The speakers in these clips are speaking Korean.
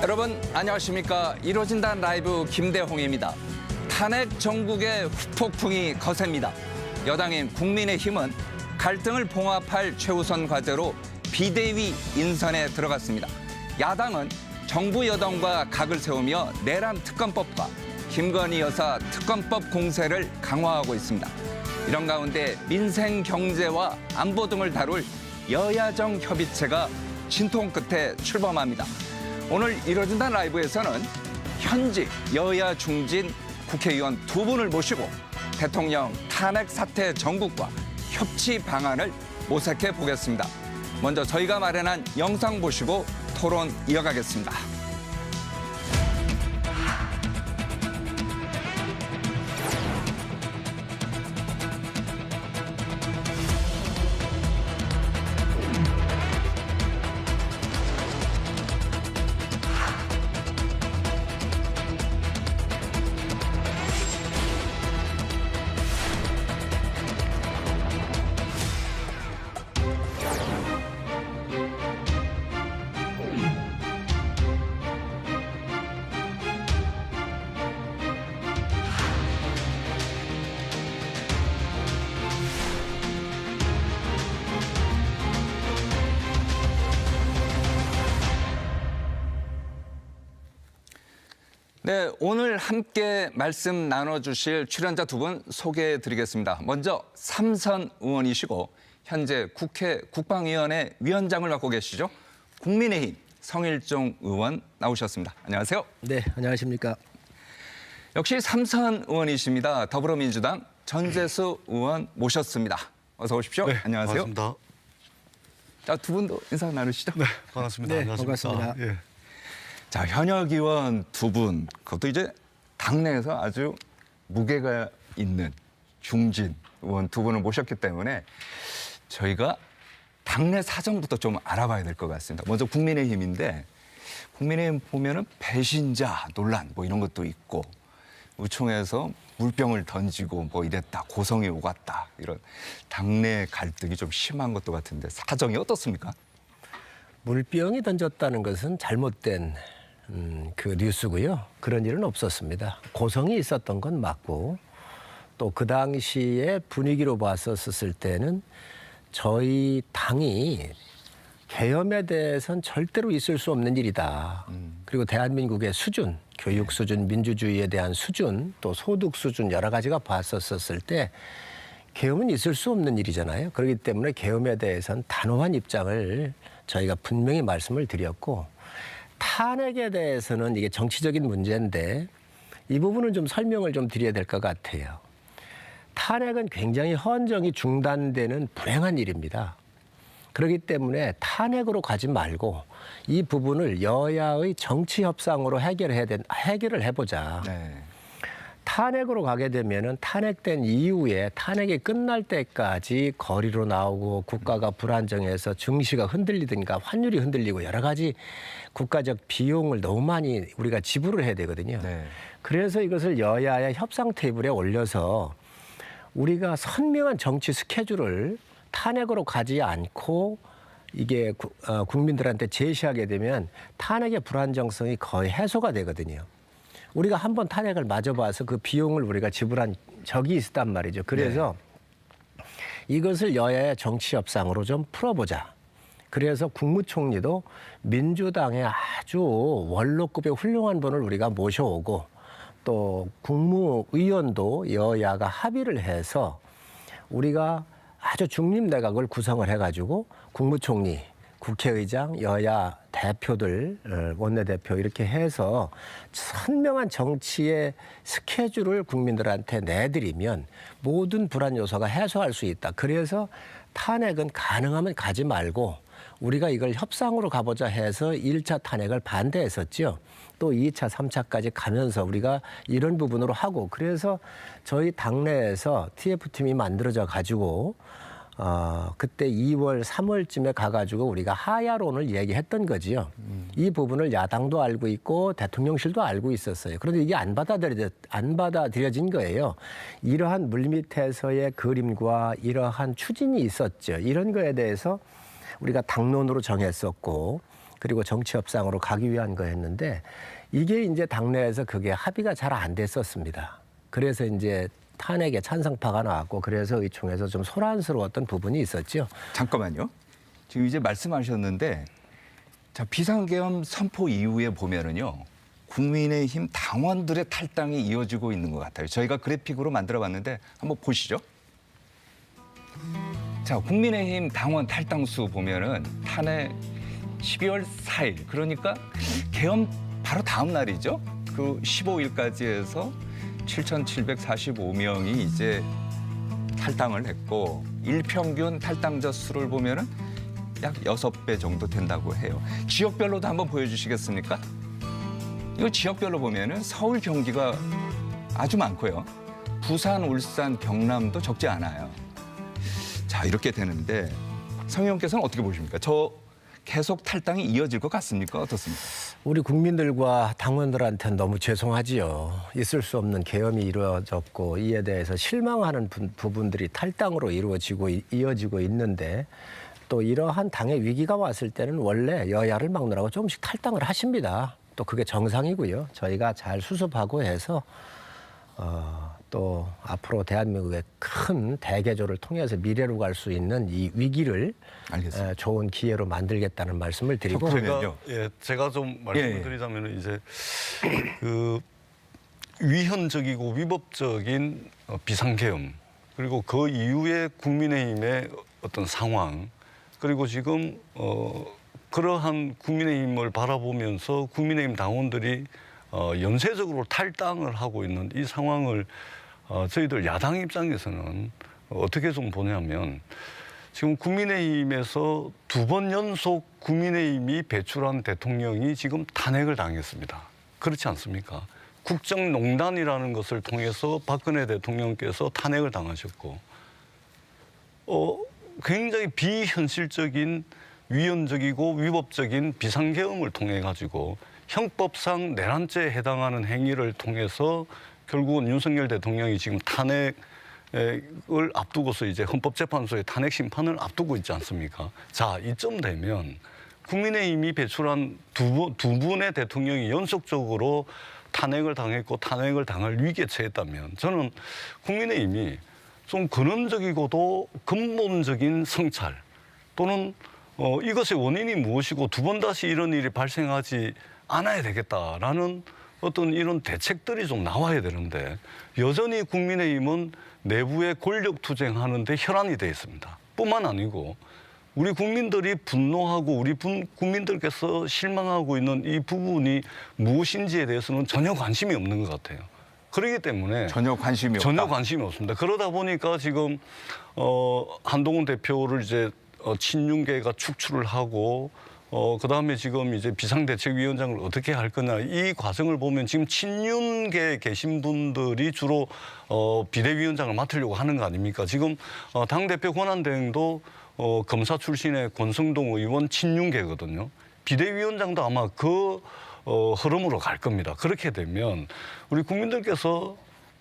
여러분 안녕하십니까. 이루어진다 라이브 김대홍입니다. 탄핵 정국의 후폭풍이 거셉니다. 여당인 국민의힘은 갈등을 봉합할 최우선 과제로 비대위 인선에 들어갔습니다. 야당은 정부 여당과 각을 세우며 내란 특검법과 김건희 여사 특검법 공세를 강화하고 있습니다. 이런 가운데 민생, 경제와 안보 등을 다룰 여야정 협의체가 진통 끝에 출범합니다. 오늘 이루어진다 라이브에서는 현직 여야 중진 국회의원 두 분을 모시고 대통령 탄핵 사태 정국과 협치 방안을 모색해 보겠습니다. 먼저 저희가 마련한 영상 보시고 토론 이어가겠습니다. 네, 오늘 함께 말씀 나눠주실 출연자 두 분 소개해드리겠습니다. 먼저 삼선 의원이시고 현재 국회 국방위원회 위원장을 맡고 계시죠. 국민의힘 성일종 의원 나오셨습니다. 안녕하세요. 네, 안녕하십니까. 역시 삼선 의원이십니다. 더불어민주당 전재수 의원 모셨습니다. 어서 오십시오. 네, 안녕하세요. 반갑습니다. 자, 두 분도 인사 나누시죠. 네, 반갑습니다. 네, 안녕하십니까. 반갑습니다. 예. 자, 현역 의원 두 분, 그것도 이제 당내에서 아주 무게가 있는 중진 의원 두 분을 모셨기 때문에 저희가 당내 사정부터 좀 알아봐야 될 것 같습니다. 먼저 국민의힘인데 국민의힘 보면은 배신자 논란 뭐 이런 것도 있고 의총에서 물병을 던지고 뭐 이랬다, 고성이 오갔다 이런 당내 갈등이 좀 심한 것도 같은데 사정이 어떻습니까? 물병이 던졌다는 것은 잘못된 그 뉴스고요. 그런 일은 없었습니다. 고성이 있었던 건 맞고 또 그 당시에 분위기로 봤었을 때는 저희 당이 계엄에 대해서는 절대로 있을 수 없는 일이다. 그리고 대한민국의 수준, 교육 수준, 민주주의에 대한 수준, 또 소득 수준 여러 가지가 봤었을 때 계엄은 있을 수 없는 일이잖아요. 그렇기 때문에 계엄에 대해서는 단호한 입장을 저희가 분명히 말씀을 드렸고 탄핵에 대해서는 이게 정치적인 문제인데 이 부분은 좀 설명을 좀 드려야 될 것 같아요. 탄핵은 굉장히 헌정이 중단되는 불행한 일입니다. 그렇기 때문에 탄핵으로 가지 말고 이 부분을 여야의 정치 협상으로 해결을 해보자. 네. 탄핵으로 가게 되면은 탄핵된 이후에 탄핵이 끝날 때까지 거리로 나오고 국가가 불안정해서 증시가 흔들리든가 환율이 흔들리고 여러 가지 국가적 비용을 너무 많이 우리가 지불을 해야 되거든요. 네. 그래서 이것을 여야의 협상 테이블에 올려서 우리가 선명한 정치 스케줄을 탄핵으로 가지 않고 이게 국민들한테 제시하게 되면 탄핵의 불안정성이 거의 해소가 되거든요. 우리가 한번 탄핵을 맞아봐서 그 비용을 우리가 지불한 적이 있었단 말이죠. 그래서 이것을 여야의 정치 협상으로 좀 풀어보자. 그래서 국무총리도 민주당의 아주 원로급의 훌륭한 분을 우리가 모셔오고 또 국무위원도 여야가 합의를 해서 우리가 아주 중립 내각을 구성을 해가지고 국무총리, 국회의장, 여야 대표들, 원내대표 이렇게 해서 선명한 정치의 스케줄을 국민들한테 내드리면 모든 불안 요소가 해소할 수 있다. 그래서 탄핵은 가능하면 가지 말고 우리가 이걸 협상으로 가보자 해서 1차 탄핵을 반대했었죠. 또 2차, 3차까지 가면서 우리가 이런 부분으로 하고 그래서 저희 당내에서 TF팀이 만들어져 가지고 그때 2월, 3월쯤에 가가지고 우리가 하야론을 얘기했던 거지요. 이 부분을 야당도 알고 있고 대통령실도 알고 있었어요. 그런데 이게 안 받아들여진 거예요. 이러한 물밑에서의 그림과 이러한 추진이 있었죠. 이런 거에 대해서 우리가 당론으로 정했었고 그리고 정치 협상으로 가기 위한 거였는데 이게 이제 당내에서 그게 합의가 잘 안 됐었습니다. 그래서 이제 탄핵에 찬성파가 나왔고 그래서 의총에서 좀 소란스러웠던 부분이 있었죠. 잠깐만요. 지금 이제 말씀하셨는데 자, 비상계엄 선포 이후에 보면은요. 국민의힘 당원들의 탈당이 이어지고 있는 것 같아요. 저희가 그래픽으로 만들어봤는데 한번 보시죠. 자, 국민의힘 당원 탈당 수 보면은 탄핵 12월 4일 그러니까 계엄 바로 다음 날이죠. 그 15일까지 해서 7,745명이 이제 탈당을 했고 일평균 탈당자 수를 보면은 약 6배 정도 된다고 해요. 지역별로도 한번 보여주시겠습니까? 이거 지역별로 보면은 서울, 경기가 아주 많고요. 부산, 울산, 경남도 적지 않아요. 자, 이렇게 되는데 성 의원께서는 어떻게 보십니까? 저 계속 탈당이 이어질 것 같습니까? 어떻습니까? 우리 국민들과 당원들한테는 너무 죄송하지요. 있을 수 없는 계엄이 이루어졌고 이에 대해서 실망하는 부분들이 탈당으로 이어지고 있는데 또 이러한 당의 위기가 왔을 때는 원래 여야를 막느라고 조금씩 탈당을 하십니다. 또 그게 정상이고요. 저희가 잘 수습하고 해서 또 앞으로 대한민국의 큰 대개조를 통해서 미래로 갈 수 있는 이 위기를 좋은 기회로 만들겠다는 말씀을 드리고 제가 좀 말씀을 드리자면 이제 그 위헌적이고 위법적인 비상계엄 그리고 그 이후에 국민의힘의 어떤 상황 그리고 지금 그러한 국민의힘을 바라보면서 국민의힘 당원들이 연쇄적으로 탈당을 하고 있는 이 상황을 저희들 야당 입장에서는 어떻게 좀 보냐면 지금 국민의힘에서 2번 연속 국민의힘이 배출한 대통령이 지금 탄핵을 당했습니다. 그렇지 않습니까? 국정농단이라는 것을 통해서 박근혜 대통령께서 탄핵을 당하셨고 굉장히 비현실적인 위헌적이고 위법적인 비상계엄을 통해 가지고 형법상 내란죄에 해당하는 행위를 통해서 결국은 윤석열 대통령이 지금 탄핵을 앞두고서 이제 헌법재판소의 탄핵 심판을 앞두고 있지 않습니까? 자, 이쯤 되면 국민의힘이 배출한 두 분의 대통령이 연속적으로 탄핵을 당했고 탄핵을 당할 위기에 처했다면 저는 국민의힘이 좀 근원적이고도 근본적인 성찰 또는 이것의 원인이 무엇이고 두 번 다시 이런 일이 발생하지 않아야 되겠다라는 어떤 이런 대책들이 좀 나와야 되는데 여전히 국민의힘은 내부에 권력 투쟁하는 데 혈안이 돼 있습니다. 뿐만 아니고 우리 국민들이 분노하고 우리 국민들께서 실망하고 있는 이 부분이 무엇인지에 대해서는 전혀 관심이 없는 것 같아요. 그렇기 때문에 전혀 관심이 없다. 전혀 관심이 없습니다. 그러다 보니까 지금 한동훈 대표를 이제 친윤계가 축출을 하고 그다음에 지금 이제 비상대책위원장을 어떻게 할 거냐 이 과정을 보면 지금 친윤계에 계신 분들이 주로 비대위원장을 맡으려고 하는 거 아닙니까? 지금 당대표 권한대행도 검사 출신의 권성동 의원 친윤계거든요. 비대위원장도 아마 그 흐름으로 갈 겁니다. 그렇게 되면 우리 국민들께서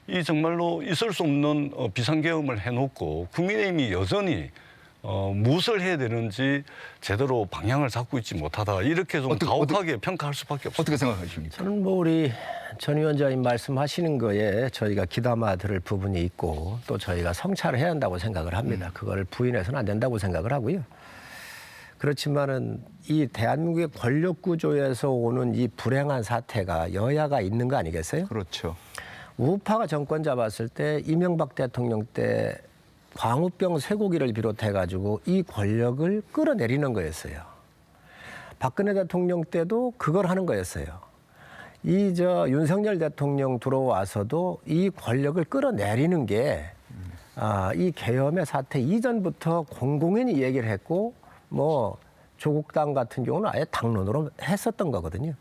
이 정말로 있을 수 없는 비상계엄을 해놓고 국민의힘이 여전히 무엇을 해야 되는지 제대로 방향을 잡고 있지 못하다. 이렇게 좀 가혹하게 평가할 수밖에 없습니다. 어떻게 생각하십니까? 저는 뭐 우리 전 위원장님 말씀하시는 거에 저희가 귀담아 들을 부분이 있고 또 저희가 성찰을 해야 한다고 생각을 합니다. 그걸 부인해서는 안 된다고 생각을 하고요. 그렇지만은 이 대한민국의 권력 구조에서 오는 이 불행한 사태가 여야가 있는 거 아니겠어요? 그렇죠. 우파가 정권 잡았을 때 이명박 대통령 때 광우병 쇠고기를 비롯해가지고 이 권력을 끌어내리는 거였어요. 박근혜 대통령 때도 그걸 하는 거였어요. 윤석열 대통령 들어와서도 이 권력을 끌어내리는 게 이 계엄의 사태 이전부터 공공연히 얘기를 했고 뭐 조국 당 같은 경우는 아예 당론으로 했었던 거거든요.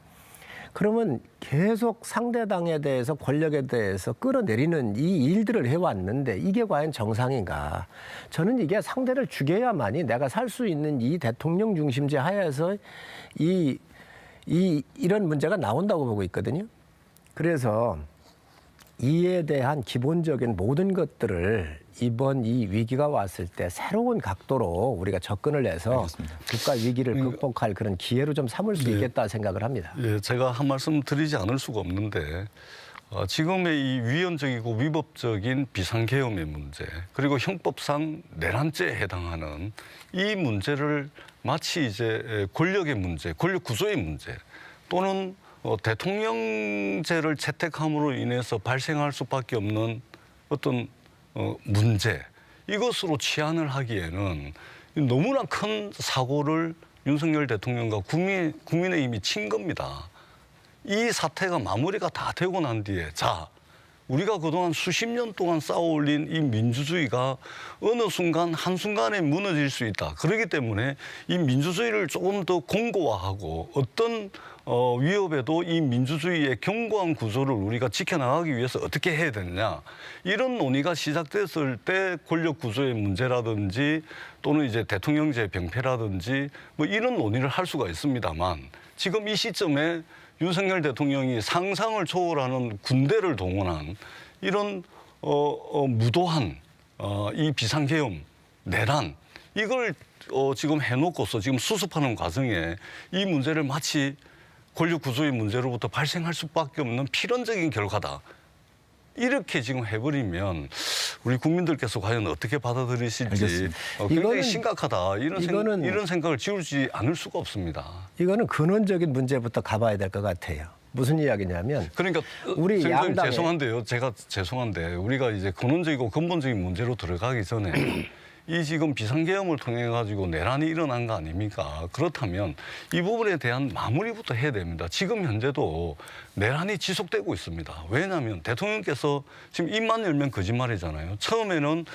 그러면 계속 상대 당에 대해서 권력에 대해서 끌어내리는 이 일들을 해왔는데 이게 과연 정상인가? 저는 이게 상대를 죽여야만이 내가 살 수 있는 이 대통령 중심제 하에서 이런 문제가 나온다고 보고 있거든요. 그래서 이에 대한 기본적인 모든 것들을 이번 이 위기가 왔을 때 새로운 각도로 우리가 접근을 해서 알겠습니다. 국가 위기를 극복할 그런 기회로 좀 삼을 수 있겠다 생각을 합니다. 예, 제가 한 말씀 드리지 않을 수가 없는데 지금의 이 위헌적이고 위법적인 비상계엄의 문제 그리고 형법상 내란죄에 해당하는 이 문제를 마치 이제 권력의 문제, 권력 구조의 문제 또는 대통령제를 채택함으로 인해서 발생할 수밖에 없는 어떤 문제 이것으로 치환을 하기에는 너무나 큰 사고를 윤석열 대통령과 국민의힘이 친 겁니다. 이 사태가 마무리가 다 되고 난 뒤에 자 우리가 그동안 수십 년 동안 쌓아올린 이 민주주의가 어느 순간 한순간에 무너질 수 있다. 그렇기 때문에 이 민주주의를 조금 더 공고화하고 어떤 위협에도 이 민주주의의 견고한 구조를 우리가 지켜나가기 위해서 어떻게 해야 되느냐. 이런 논의가 시작됐을 때 권력 구조의 문제라든지 또는 이제 대통령제 병폐라든지 뭐 이런 논의를 할 수가 있습니다만 지금 이 시점에 윤석열 대통령이 상상을 초월하는 군대를 동원한 이런 무도한 이 비상계엄, 내란 이걸 지금 해놓고서 지금 수습하는 과정에 이 문제를 마치 권력 구조의 문제로부터 발생할 수밖에 없는 필연적인 결과다. 이렇게 지금 해버리면 우리 국민들께서 과연 어떻게 받아들이실지 굉장히 심각하다. 이런 생각을 지우지 않을 수가 없습니다. 이거는 근원적인 문제부터 가봐야 될 것 같아요. 무슨 이야기냐면 그러니까 우리 양당에 죄송한데요. 제가 죄송한데 우리가 이제 근원적이고 근본적인 문제로 들어가기 전에 이 지금 비상계엄을 통해 가지고 내란이 일어난 거 아닙니까? 그렇다면 이 부분에 대한 마무리부터 해야 됩니다. 지금 현재도 내란이 지속되고 있습니다. 왜냐하면 대통령께서 지금 입만 열면 거짓말이잖아요. 처음에는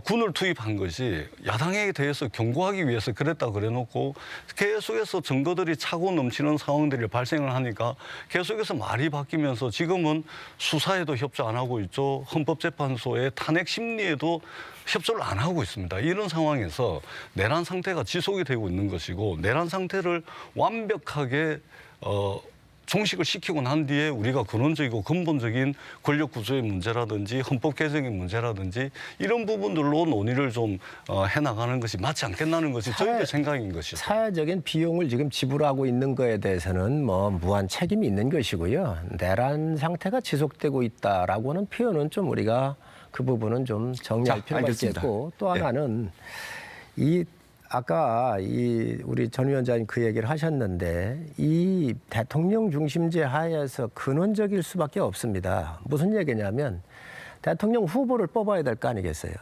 군을 투입한 것이 야당에 대해서 경고하기 위해서 그랬다 그래놓고 계속해서 증거들이 차고 넘치는 상황들이 발생을 하니까 계속해서 말이 바뀌면서 지금은 수사에도 협조 안 하고 있죠. 헌법재판소의 탄핵 심리에도 협조를 안 하고 있습니다. 이런 상황에서 내란 상태가 지속이 되고 있는 것이고 내란 상태를 완벽하게 종식을 시키고 난 뒤에 우리가 근원적이고 근본적인 권력 구조의 문제라든지 헌법 개정의 문제라든지 이런 부분들로 논의를 좀 해나가는 것이 맞지 않겠나는 것이 저희의 생각인 것이죠. 사회적인 비용을 지금 지불하고 있는 거에 대해서는 뭐 무한 책임이 있는 것이고요. 내란 상태가 지속되고 있다라고는 표현은 좀 우리가 그 부분은 좀 정리할 필요가 있겠고 또 하나는 이 아까 우리 전 위원장님 그 얘기를 하셨는데 이 대통령 중심제 하에서 근원적일 수밖에 없습니다. 무슨 얘기냐면 대통령 후보를 뽑아야 될 거 아니겠어요.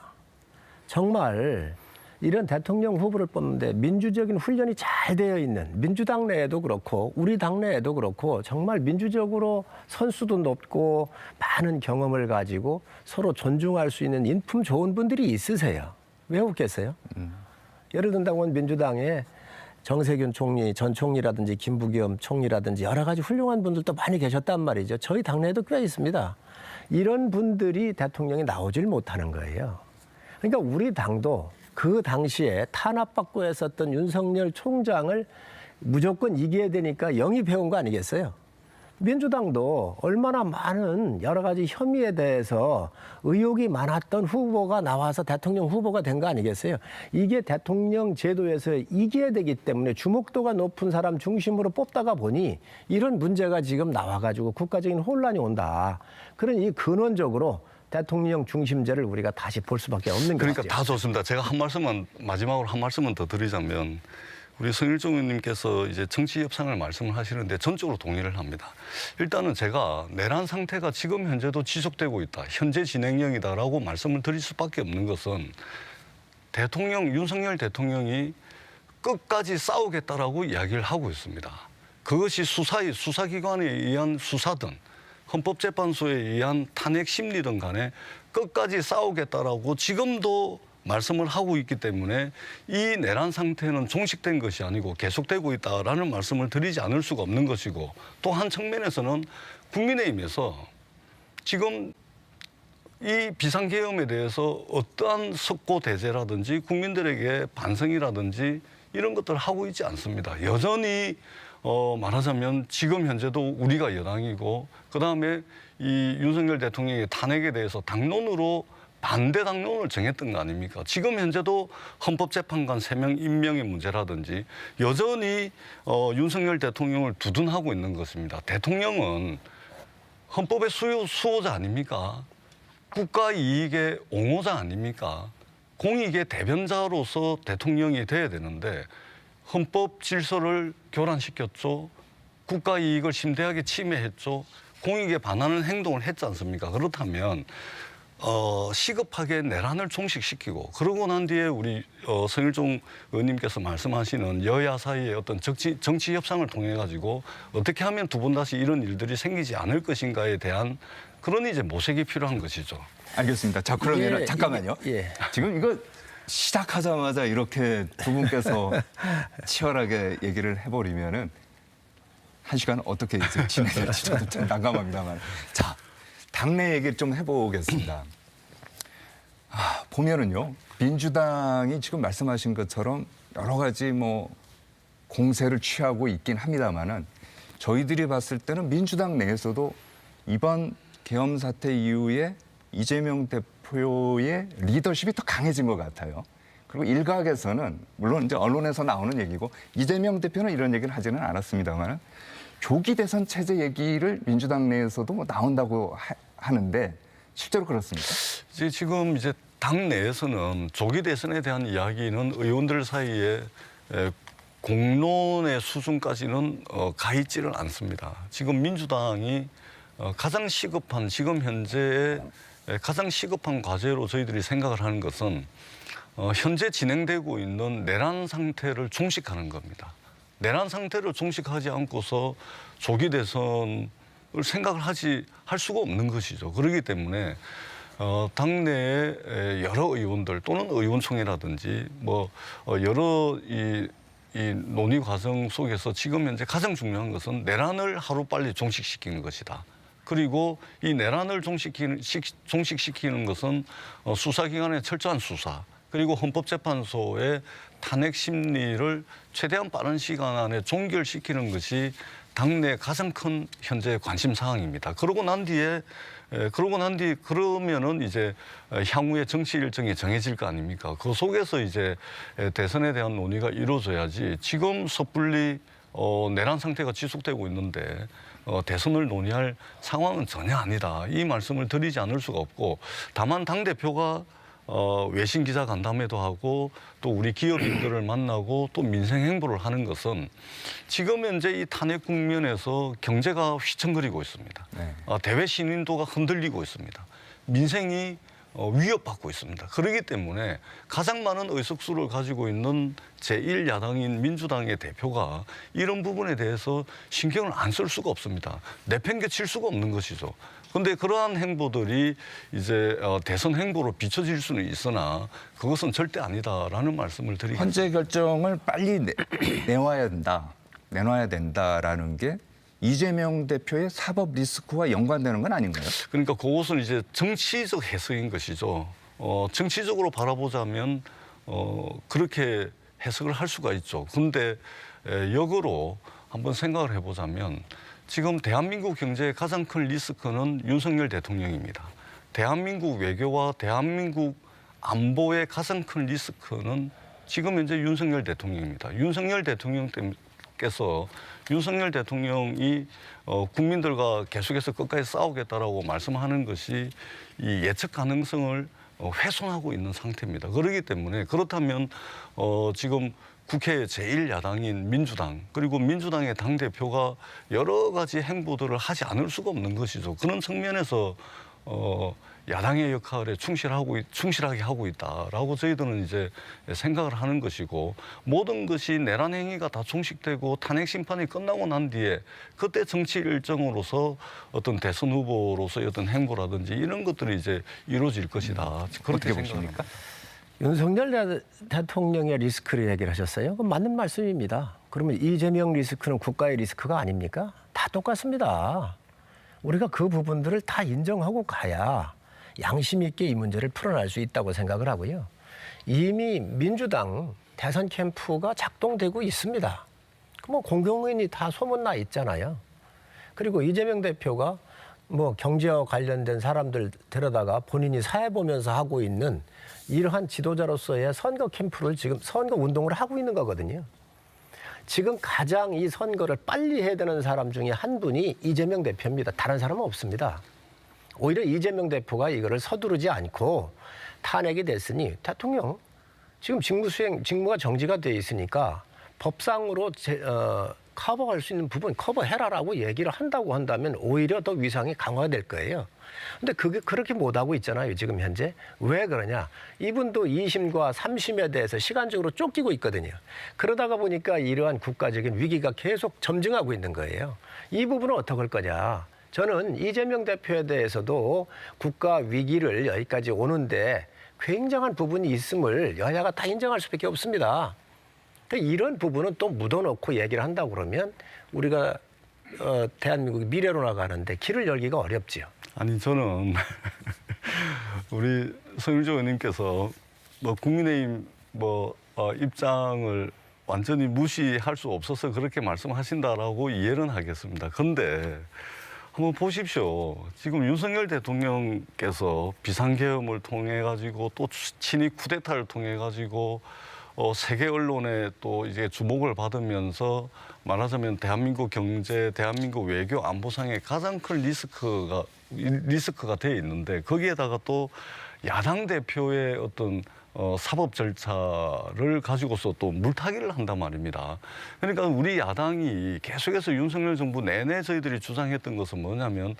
정말 이런 대통령 후보를 뽑는데 민주적인 훈련이 잘 되어 있는 민주당 내에도 그렇고 우리 당내에도 그렇고 정말 민주적으로 선수도 높고 많은 경험을 가지고 서로 존중할 수 있는 인품 좋은 분들이 있으세요. 왜 없겠어요? 예를 든다면 민주당에 정세균 총리, 전 총리라든지 김부겸 총리라든지 여러 가지 훌륭한 분들도 많이 계셨단 말이죠. 저희 당내에도 꽤 있습니다. 이런 분들이 대통령이 나오질 못하는 거예요. 그러니까 우리 당도 그 당시에 탄압받고 했었던 윤석열 총장을 무조건 이겨야 되니까 영입해온 거 아니겠어요? 민주당도 얼마나 많은 여러 가지 혐의에 대해서 의혹이 많았던 후보가 나와서 대통령 후보가 된 거 아니겠어요? 이게 대통령 제도에서 이겨야 되기 때문에 주목도가 높은 사람 중심으로 뽑다가 보니 이런 문제가 지금 나와가지고 국가적인 혼란이 온다. 그러니 근원적으로 대통령 중심제를 우리가 다시 볼 수밖에 없는 거죠. 그러니까 다 좋습니다. 제가 마지막으로 한 말씀만 더 드리자면 우리 성일종 의원님께서 이제 정치 협상을 말씀을 하시는데 전적으로 동의를 합니다. 일단은 제가 내란 상태가 지금 현재도 지속되고 있다. 현재 진행형이다라고 말씀을 드릴 수밖에 없는 것은 윤석열 대통령이 끝까지 싸우겠다라고 이야기를 하고 있습니다. 그것이 수사기관에 의한 수사든 헌법재판소에 의한 탄핵 심리든 간에 끝까지 싸우겠다라고 지금도 말씀을 하고 있기 때문에 이 내란 상태는 종식된 것이 아니고 계속되고 있다라는 말씀을 드리지 않을 수가 없는 것이고 또 한 측면에서는 국민의힘에서 지금 이 비상계엄에 대해서 어떠한 석고대죄라든지 국민들에게 반성이라든지 이런 것들을 하고 있지 않습니다. 여전히 말하자면 지금 현재도 우리가 여당이고 그다음에 이 윤석열 대통령의 탄핵에 대해서 당론으로 반대 당론을 정했던 거 아닙니까? 지금 현재도 헌법재판관 3명 임명의 문제라든지 여전히 윤석열 대통령을 두둔하고 있는 것입니다. 대통령은 헌법의 수호자 아닙니까? 국가 이익의 옹호자 아닙니까? 공익의 대변자로서 대통령이 돼야 되는데 헌법 질서를 교란시켰죠. 국가 이익을 심대하게 침해했죠. 공익에 반하는 행동을 했지 않습니까? 그렇다면 시급하게 내란을 종식시키고 그러고 난 뒤에 우리 성일종 의원님께서 말씀하시는 여야 사이의 어떤 정치 협상을 통해 가지고 어떻게 하면 두 번 다시 이런 일들이 생기지 않을 것인가에 대한 그런 이제 모색이 필요한 것이죠. 알겠습니다. 자, 그러면 잠깐만요. 지금 이거 시작하자마자 이렇게 두 분께서 치열하게 얘기를 해버리면은 한 시간 어떻게 이제 진행될지 저도 좀 난감합니다만. 자, 당내 얘기를 좀 해보겠습니다. 보면은요, 민주당이 지금 말씀하신 것처럼 여러 가지 뭐 공세를 취하고 있긴 합니다만은 저희들이 봤을 때는 민주당 내에서도 이번 계엄 사태 이후에 이재명 대표의 리더십이 더 강해진 것 같아요. 그리고 일각에서는 물론 이제 언론에서 나오는 얘기고 이재명 대표는 이런 얘기를 하지는 않았습니다만 조기 대선 체제 얘기를 민주당 내에서도 뭐 나온다고 하는데 실제로 그렇습니까? 지금 이제 당 내에서는 조기 대선에 대한 이야기는 의원들 사이에 공론의 수준까지는 가 있지를 않습니다. 지금 민주당이 가장 시급한 지금 현재의 가장 시급한 과제로 저희들이 생각을 하는 것은 현재 진행되고 있는 내란 상태를 종식하는 겁니다. 내란 상태를 종식하지 않고서 조기 대선을 생각을 할 수가 없는 것이죠. 그렇기 때문에 당내의 여러 의원들 또는 의원총회라든지 뭐 여러 이 논의 과정 속에서 지금 현재 가장 중요한 것은 내란을 하루빨리 종식시키는 것이다. 그리고 이 내란을 종식시키는 것은 수사기관의 철저한 수사 그리고 헌법재판소의 탄핵 심리를 최대한 빠른 시간 안에 종결시키는 것이 당내 가장 큰 현재 관심 사항입니다. 그러면은 이제 향후의 정치 일정이 정해질 거 아닙니까? 그 속에서 이제 대선에 대한 논의가 이루어져야지 지금 섣불리 내란 상태가 지속되고 있는데 대선을 논의할 상황은 전혀 아니다. 이 말씀을 드리지 않을 수가 없고 다만 당대표가 외신 기자 간담회도 하고 또 우리 기업인들을 만나고 또 민생 행보를 하는 것은 지금 현재 이 탄핵 국면에서 경제가 휘청거리고 있습니다. 네. 대외 신인도가 흔들리고 있습니다. 민생이 위협받고 있습니다. 그렇기 때문에 가장 많은 의석수를 가지고 있는 제1야당인 민주당의 대표가 이런 부분에 대해서 신경을 안 쓸 수가 없습니다. 내팽개칠 수가 없는 것이죠. 그런데 그러한 행보들이 이제 대선 행보로 비춰질 수는 있으나 그것은 절대 아니다라는 말씀을 드리겠습니다. 헌재 결정을 빨리 내놔야 된다라는 게 이재명 대표의 사법 리스크와 연관되는 건 아닌가요? 그러니까 그것은 이제 정치적 해석인 것이죠. 정치적으로 바라보자면 그렇게 해석을 할 수가 있죠. 그런데 역으로 한번 생각을 해보자면 지금 대한민국 경제의 가장 큰 리스크는 윤석열 대통령입니다. 대한민국 외교와 대한민국 안보의 가장 큰 리스크는 지금 현재 윤석열 대통령입니다. 윤석열 대통령이 국민들과 계속해서 끝까지 싸우겠다라고 말씀하는 것이 이 예측 가능성을 훼손하고 있는 상태입니다. 그렇기 때문에 그렇다면 지금 국회의 제1야당인 민주당 그리고 민주당의 당대표가 여러 가지 행보들을 하지 않을 수가 없는 것이죠. 그런 측면에서 야당의 역할에 충실하게 하고 있다라고 저희들은 이제 생각을 하는 것이고 모든 것이 내란 행위가 다 종식되고 탄핵 심판이 끝나고 난 뒤에 그때 정치 일정으로서 어떤 대선 후보로서의 어떤 행보라든지 이런 것들이 이제 이루어질 것이다. 그렇게 생각합니다. 윤석열 대통령의 리스크를 얘기를 하셨어요. 그건 맞는 말씀입니다. 그러면 이재명 리스크는 국가의 리스크가 아닙니까? 다 똑같습니다. 우리가 그 부분들을 다 인정하고 가야 양심 있게 이 문제를 풀어낼 수 있다고 생각을 하고요. 이미 민주당 대선 캠프가 작동되고 있습니다. 뭐 공공연히 다 소문나 있잖아요. 그리고 이재명 대표가 뭐 경제와 관련된 사람들 데려다가 본인이 사회 보면서 하고 있는 이러한 지도자로서의 선거 캠프를 지금 선거 운동을 하고 있는 거거든요. 지금 가장 이 선거를 빨리 해야 되는 사람 중에 한 분이 이재명 대표입니다. 다른 사람은 없습니다. 오히려 이재명 대표가 이거를 서두르지 않고 탄핵이 됐으니 대통령 지금 직무가 정지가 돼 있으니까 법상으로 커버할 수 있는 부분 커버해라라고 얘기를 한다고 한다면 오히려 더 위상이 강화될 거예요. 근데 그게 그렇게 못하고 있잖아요, 지금 현재. 왜 그러냐? 이분도 2심과 3심에 대해서 시간적으로 쫓기고 있거든요. 그러다가 보니까 이러한 국가적인 위기가 계속 점증하고 있는 거예요. 이 부분은 어떻게 할 거냐? 저는 이재명 대표에 대해서도 국가 위기를 여기까지 오는데 굉장한 부분이 있음을 여야가 다 인정할 수밖에 없습니다. 이런 부분은 또 묻어놓고 얘기를 한다고 그러면 우리가 대한민국이 미래로 나가는데 길을 열기가 어렵지요. 아니 저는 우리 성일조 의원님께서 뭐 국민의힘 입장을 완전히 무시할 수 없어서 그렇게 말씀하신다라고 이해는 하겠습니다. 그런데 한번 보십시오. 지금 윤석열 대통령께서 비상계엄을 통해 가지고 또 친위 쿠데타를 통해 가지고 세계 언론에 또 이제 주목을 받으면서 말하자면 대한민국 경제, 대한민국 외교 안보상의 가장 큰 리스크가 돼 있는데 거기에다가 또 야당 대표의 어떤 사법 절차를 가지고서 또 물타기를 한단 말입니다. 그러니까 우리 야당이 계속해서 윤석열 정부 내내 저희들이 주장했던 것은 뭐냐면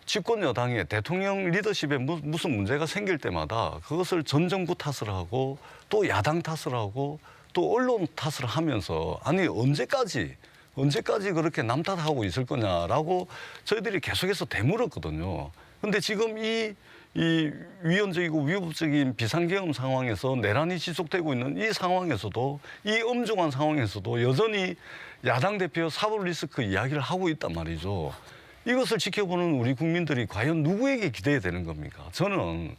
집권 여당의 대통령 리더십에 무슨 문제가 생길 때마다 그것을 전 정부 탓을 하고 또 야당 탓을 하고 또 언론 탓을 하면서 아니 언제까지 그렇게 남 탓하고 있을 거냐라고 저희들이 계속해서 되물었거든요. 근데 지금 이 위헌적이고 위법적인 비상계엄 상황에서 내란이 지속되고 있는 이 상황에서도 이 엄중한 상황에서도 여전히 야당 대표 사법 리스크 이야기를 하고 있단 말이죠. 이것을 지켜보는 우리 국민들이 과연 누구에게 기대해야 되는 겁니까? 저는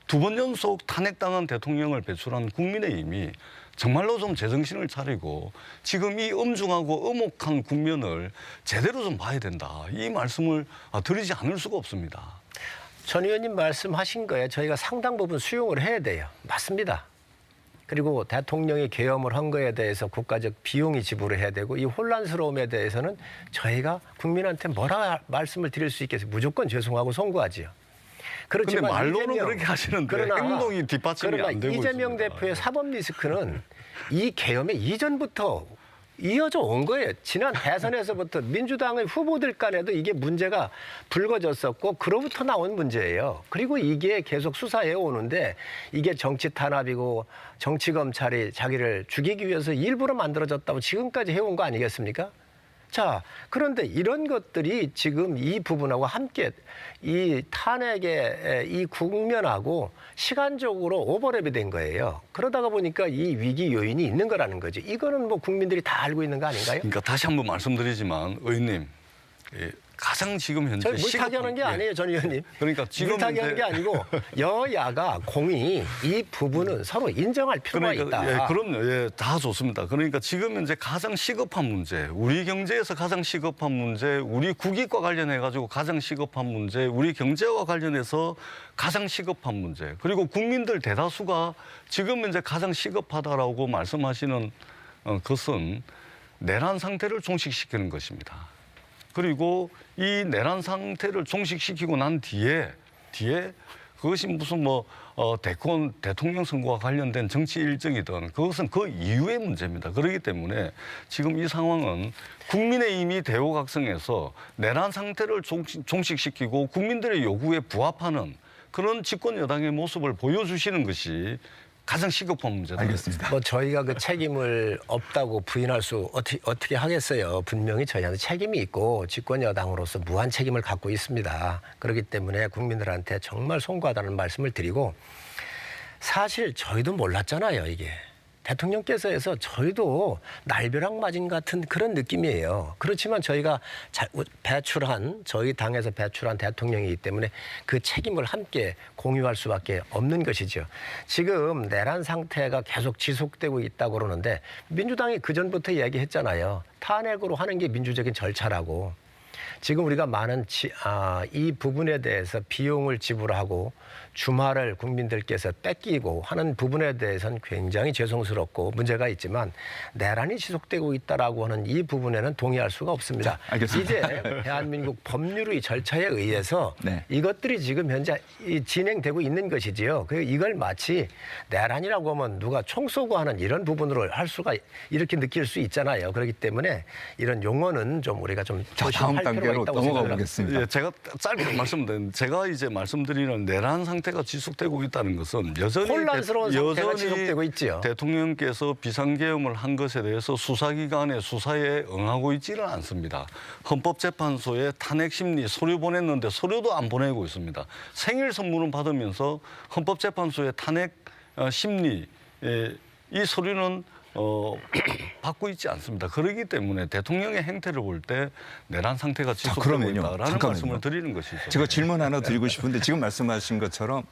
2번 연속 탄핵당한 대통령을 배출한 국민의힘이 정말로 좀 제정신을 차리고 지금 이 엄중하고 엄혹한 국면을 제대로 좀 봐야 된다. 이 말씀을 드리지 않을 수가 없습니다. 전 의원님 말씀하신 거에 저희가 상당 부분 수용을 해야 돼요. 맞습니다. 그리고 대통령이 계엄을 한 거에 대해서 국가적 비용이 지불을 해야 되고 이 혼란스러움에 대해서는 저희가 국민한테 뭐라 말씀을 드릴 수 있겠어요. 무조건 죄송하고 송구하지요. 그런데 말로는 그렇게 하시는데 행동이 뒷받침이 안 되고 이재명 있습니다. 대표의 사법 리스크는 이 계엄의 이전부터 이어져 온 거예요. 지난 대선에서부터 민주당의 후보들 간에도 이게 문제가 불거졌었고 그로부터 나온 문제예요. 그리고 이게 계속 수사해 오는데 이게 정치 탄압이고 정치 검찰이 자기를 죽이기 위해서 일부러 만들어졌다고 지금까지 해온 거 아니겠습니까? 자, 그런데 이런 것들이 지금 이 부분하고 함께 이 탄핵의 이 국면하고 시간적으로 오버랩이 된 거예요. 그러다가 보니까 이 위기 요인이 있는 거라는 거죠. 이거는 뭐 국민들이 다 알고 있는 거 아닌가요? 그러니까 다시 한번 말씀드리지만 의원님 가장 지금 현재 저희 물타기 하는 게 아니에요, 전 의원님. 그러니까 지금 물타기 하는 게 아니고 여야가 공이 이 부분은 서로 인정할 필요가 있다. 예, 그럼요. 예, 다 좋습니다. 그러니까 지금 현재 가장 시급한 문제, 우리 경제에서 가장 시급한 문제, 우리 국익과 관련해 가지고 가장 시급한 문제, 우리 경제와 관련해서 가장 시급한 문제, 그리고 국민들 대다수가 지금 현재 가장 시급하다라고 말씀하시는 것은 내란 상태를 종식시키는 것입니다. 그리고 이 내란 상태를 종식시키고 난 뒤에 그것이 무슨 대통령 선거와 관련된 정치 일정이든 그것은 그 이후의 문제입니다. 그렇기 때문에 지금 이 상황은 국민의힘이 대호각성해서 내란 상태를 종식시키고 국민들의 요구에 부합하는 그런 집권 여당의 모습을 보여주시는 것이 가장 시급한 문제다. 알겠습니다. 뭐 저희가 그 책임을 없다고 부인할 수 어떻게 하겠어요. 분명히 저희한테 책임이 있고 집권 여당으로서 무한 책임을 갖고 있습니다. 그렇기 때문에 국민들한테 정말 송구하다는 말씀을 드리고 사실 저희도 몰랐잖아요. 이게. 대통령께서 해서 저희도 날벼락 맞은 같은 그런 느낌이에요. 그렇지만 저희가 저희 당에서 배출한 대통령이기 때문에 그 책임을 함께 공유할 수밖에 없는 것이죠. 지금 내란 상태가 계속 지속되고 있다고 그러는데 민주당이 그전부터 얘기했잖아요. 탄핵으로 하는 게 민주적인 절차라고. 지금 우리가 이 부분에 대해서 비용을 지불하고 주말을 국민들께서 뺏기고 하는 부분에 대해서는 굉장히 죄송스럽고 문제가 있지만 내란이 지속되고 있다라고 하는 이 부분에는 동의할 수가 없습니다. 자, 알겠습니다. 이제 대한민국 법률의 절차에 의해서 네. 이것들이 지금 현재 진행되고 있는 것이지요. 이걸 마치 내란이라고 하면 누가 총 쏘고 하는 이런 부분으로 할 수가 이렇게 느낄 수 있잖아요. 그렇기 때문에 이런 용어는 좀 우리가 좀 자, 다음 조심할 필요가 단계로 있다고 넘어가 생각합니다. 보겠습니다. 예, 제가 짧게 말씀드린 제가 이제 말씀드리는 내란 상태가 지속되고 있다는 것은 여전히 혼란스러운 상태가 지속되고 있지요. 대통령께서 비상계엄을 한 것에 대해서 수사기관의 수사에 응하고 있지는 않습니다. 헌법재판소에 탄핵 심리 서류 보냈는데 서류도 안 보내고 있습니다. 생일 선물은 받으면서 헌법재판소에 탄핵 심리 이 서류는 받고 있지 않습니다. 그렇기 때문에 대통령의 행태를 볼 때 내란 상태가 지속되고 그러면요. 있다라는 잠깐만요. 말씀을 드리는 것이죠. 제가 질문 하나 드리고 싶은데 지금 말씀하신 것처럼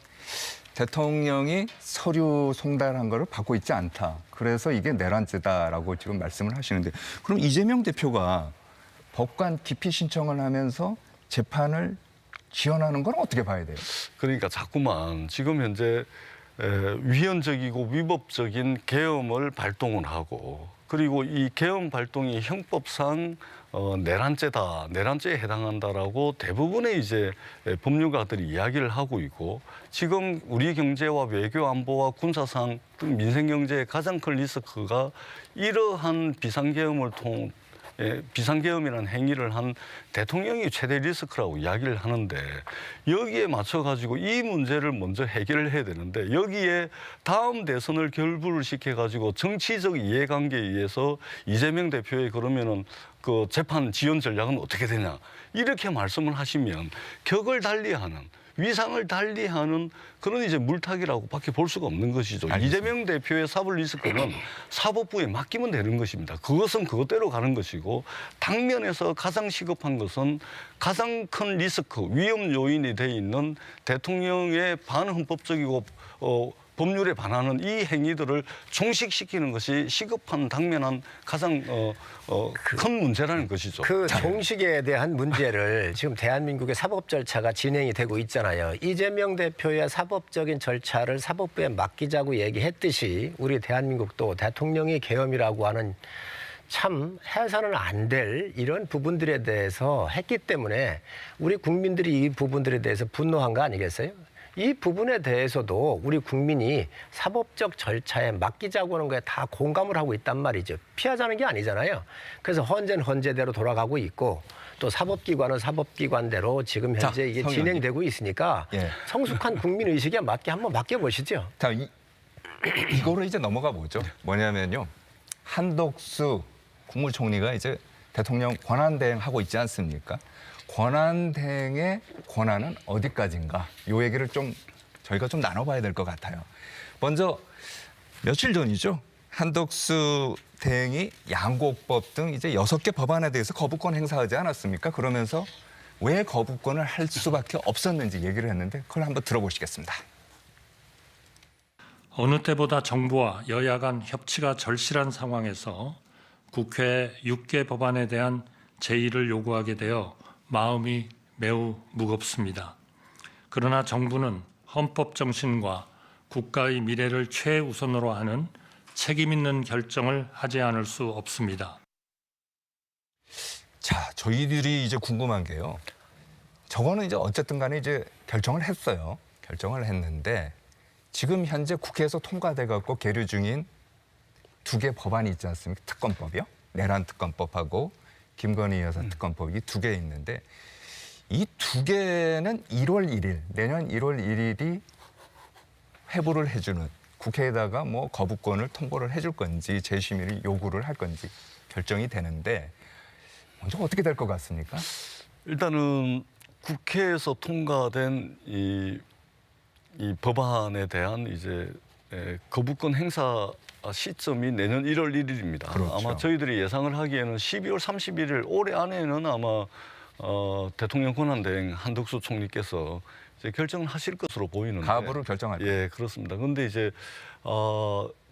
대통령이 서류 송달한 거를 받고 있지 않다. 그래서 이게 내란죄다라고 지금 말씀을 하시는데 그럼 이재명 대표가 법관 기피 신청을 하면서 재판을 지연하는 건 어떻게 봐야 돼요? 그러니까 자꾸만 지금 현재 위헌적이고 위법적인 계엄을 발동을 하고 그리고 이 계엄 발동이 형법상 내란죄다, 내란죄에 해당한다라고 대부분의 이제 법률가들이 이야기를 하고 있고 지금 우리 경제와 외교 안보와 군사상 등 민생 경제의 가장 큰 리스크가 이러한 비상계엄이라는 행위를 한 대통령이 최대 리스크라고 이야기를 하는데 여기에 맞춰가지고 이 문제를 먼저 해결을 해야 되는데 여기에 다음 대선을 결부를 시켜가지고 정치적 이해관계에 의해서 이재명 대표의 그러면은 그 재판 지연 전략은 어떻게 되냐 이렇게 말씀을 하시면 격을 달리하는 위상을 달리하는 그런 이제 물타기라고밖에 볼 수가 없는 것이죠. 알겠습니다. 이재명 대표의 사법 리스크는 사법부에 맡기면 되는 것입니다. 그것은 그것대로 가는 것이고 당면에서 가장 시급한 것은 가장 큰 리스크, 위험 요인이 돼 있는 대통령의 반헌법적이고 법률에 반하는 이 행위들을 종식시키는 것이 시급한 당면한 가장 큰 문제라는 것이죠. 그 종식에 대한 문제를 지금 대한민국의 사법 절차가 진행이 되고 있잖아요. 이재명 대표의 사법적인 절차를 사법부에 맡기자고 얘기했듯이 우리 대한민국도 대통령이 계엄이라고 하는 참 해서는 안 될 이런 부분들에 대해서 했기 때문에 우리 국민들이 이 부분들에 대해서 분노한 거 아니겠어요? 이 부분에 대해서도 우리 국민이 사법적 절차에 맡기자고 하는 거에 다 공감을 하고 있단 말이죠. 피하자는 게 아니잖아요. 그래서 헌재는 헌재대로 돌아가고 있고 또 사법기관은 사법기관대로 지금 현재 이게 진행되고 있으니까 예. 성숙한 국민의식에 맞게 한번 맡겨보시죠. 자, 이거로 이제 넘어가 보죠. 뭐냐면요. 한덕수 국무총리가 이제 대통령 권한대행하고 있지 않습니까? 권한대행의 권한은 어디까지인가? 이 얘기를 좀 저희가 좀 나눠봐야 될 것 같아요. 먼저 며칠 전이죠. 한덕수 대행이 양곡법 등 이제 6개 법안에 대해서 거부권 행사하지 않았습니까? 그러면서 왜 거부권을 할 수밖에 없었는지 얘기를 했는데 그걸 한번 들어보시겠습니다. 어느 때보다 정부와 여야 간 협치가 절실한 상황에서 국회 6개 법안에 대한 제의를 요구하게 되어 마음이 매우 무겁습니다. 그러나 정부는 헌법 정신과 국가의 미래를 최우선으로 하는 책임 있는 결정을 하지 않을 수 없습니다. 자, 저희들이 이제 궁금한 게요. 저거는 이제 어쨌든 간에 이제 결정을 했어요. 결정을 했는데 지금 현재 국회에서 통과돼 갖고 계류 중인 2개 법안이 있지 않습니까? 특검법이요. 내란 특검법하고 김건희 여사 특검법이 2개 있는데 이 2개는 1월 1일, 내년 1월 1일이 회부를 해주는 국회에다가 뭐 거부권을 통보를 해줄 건지 재심의를 요구를 할 건지 결정이 되는데 먼저 어떻게 될 것 같습니까? 일단은 국회에서 통과된 이 법안에 대한 이제 거부권 행사 시점이 내년 1월 1일입니다. 그렇죠. 아마 저희들이 예상을 하기에는 12월 31일 올해 안에는 아마 대통령 권한대행 한덕수 총리께서 이제 결정을 하실 것으로 보이는데 가부를 결정할 거예요. 예, 그렇습니다. 그런데 이제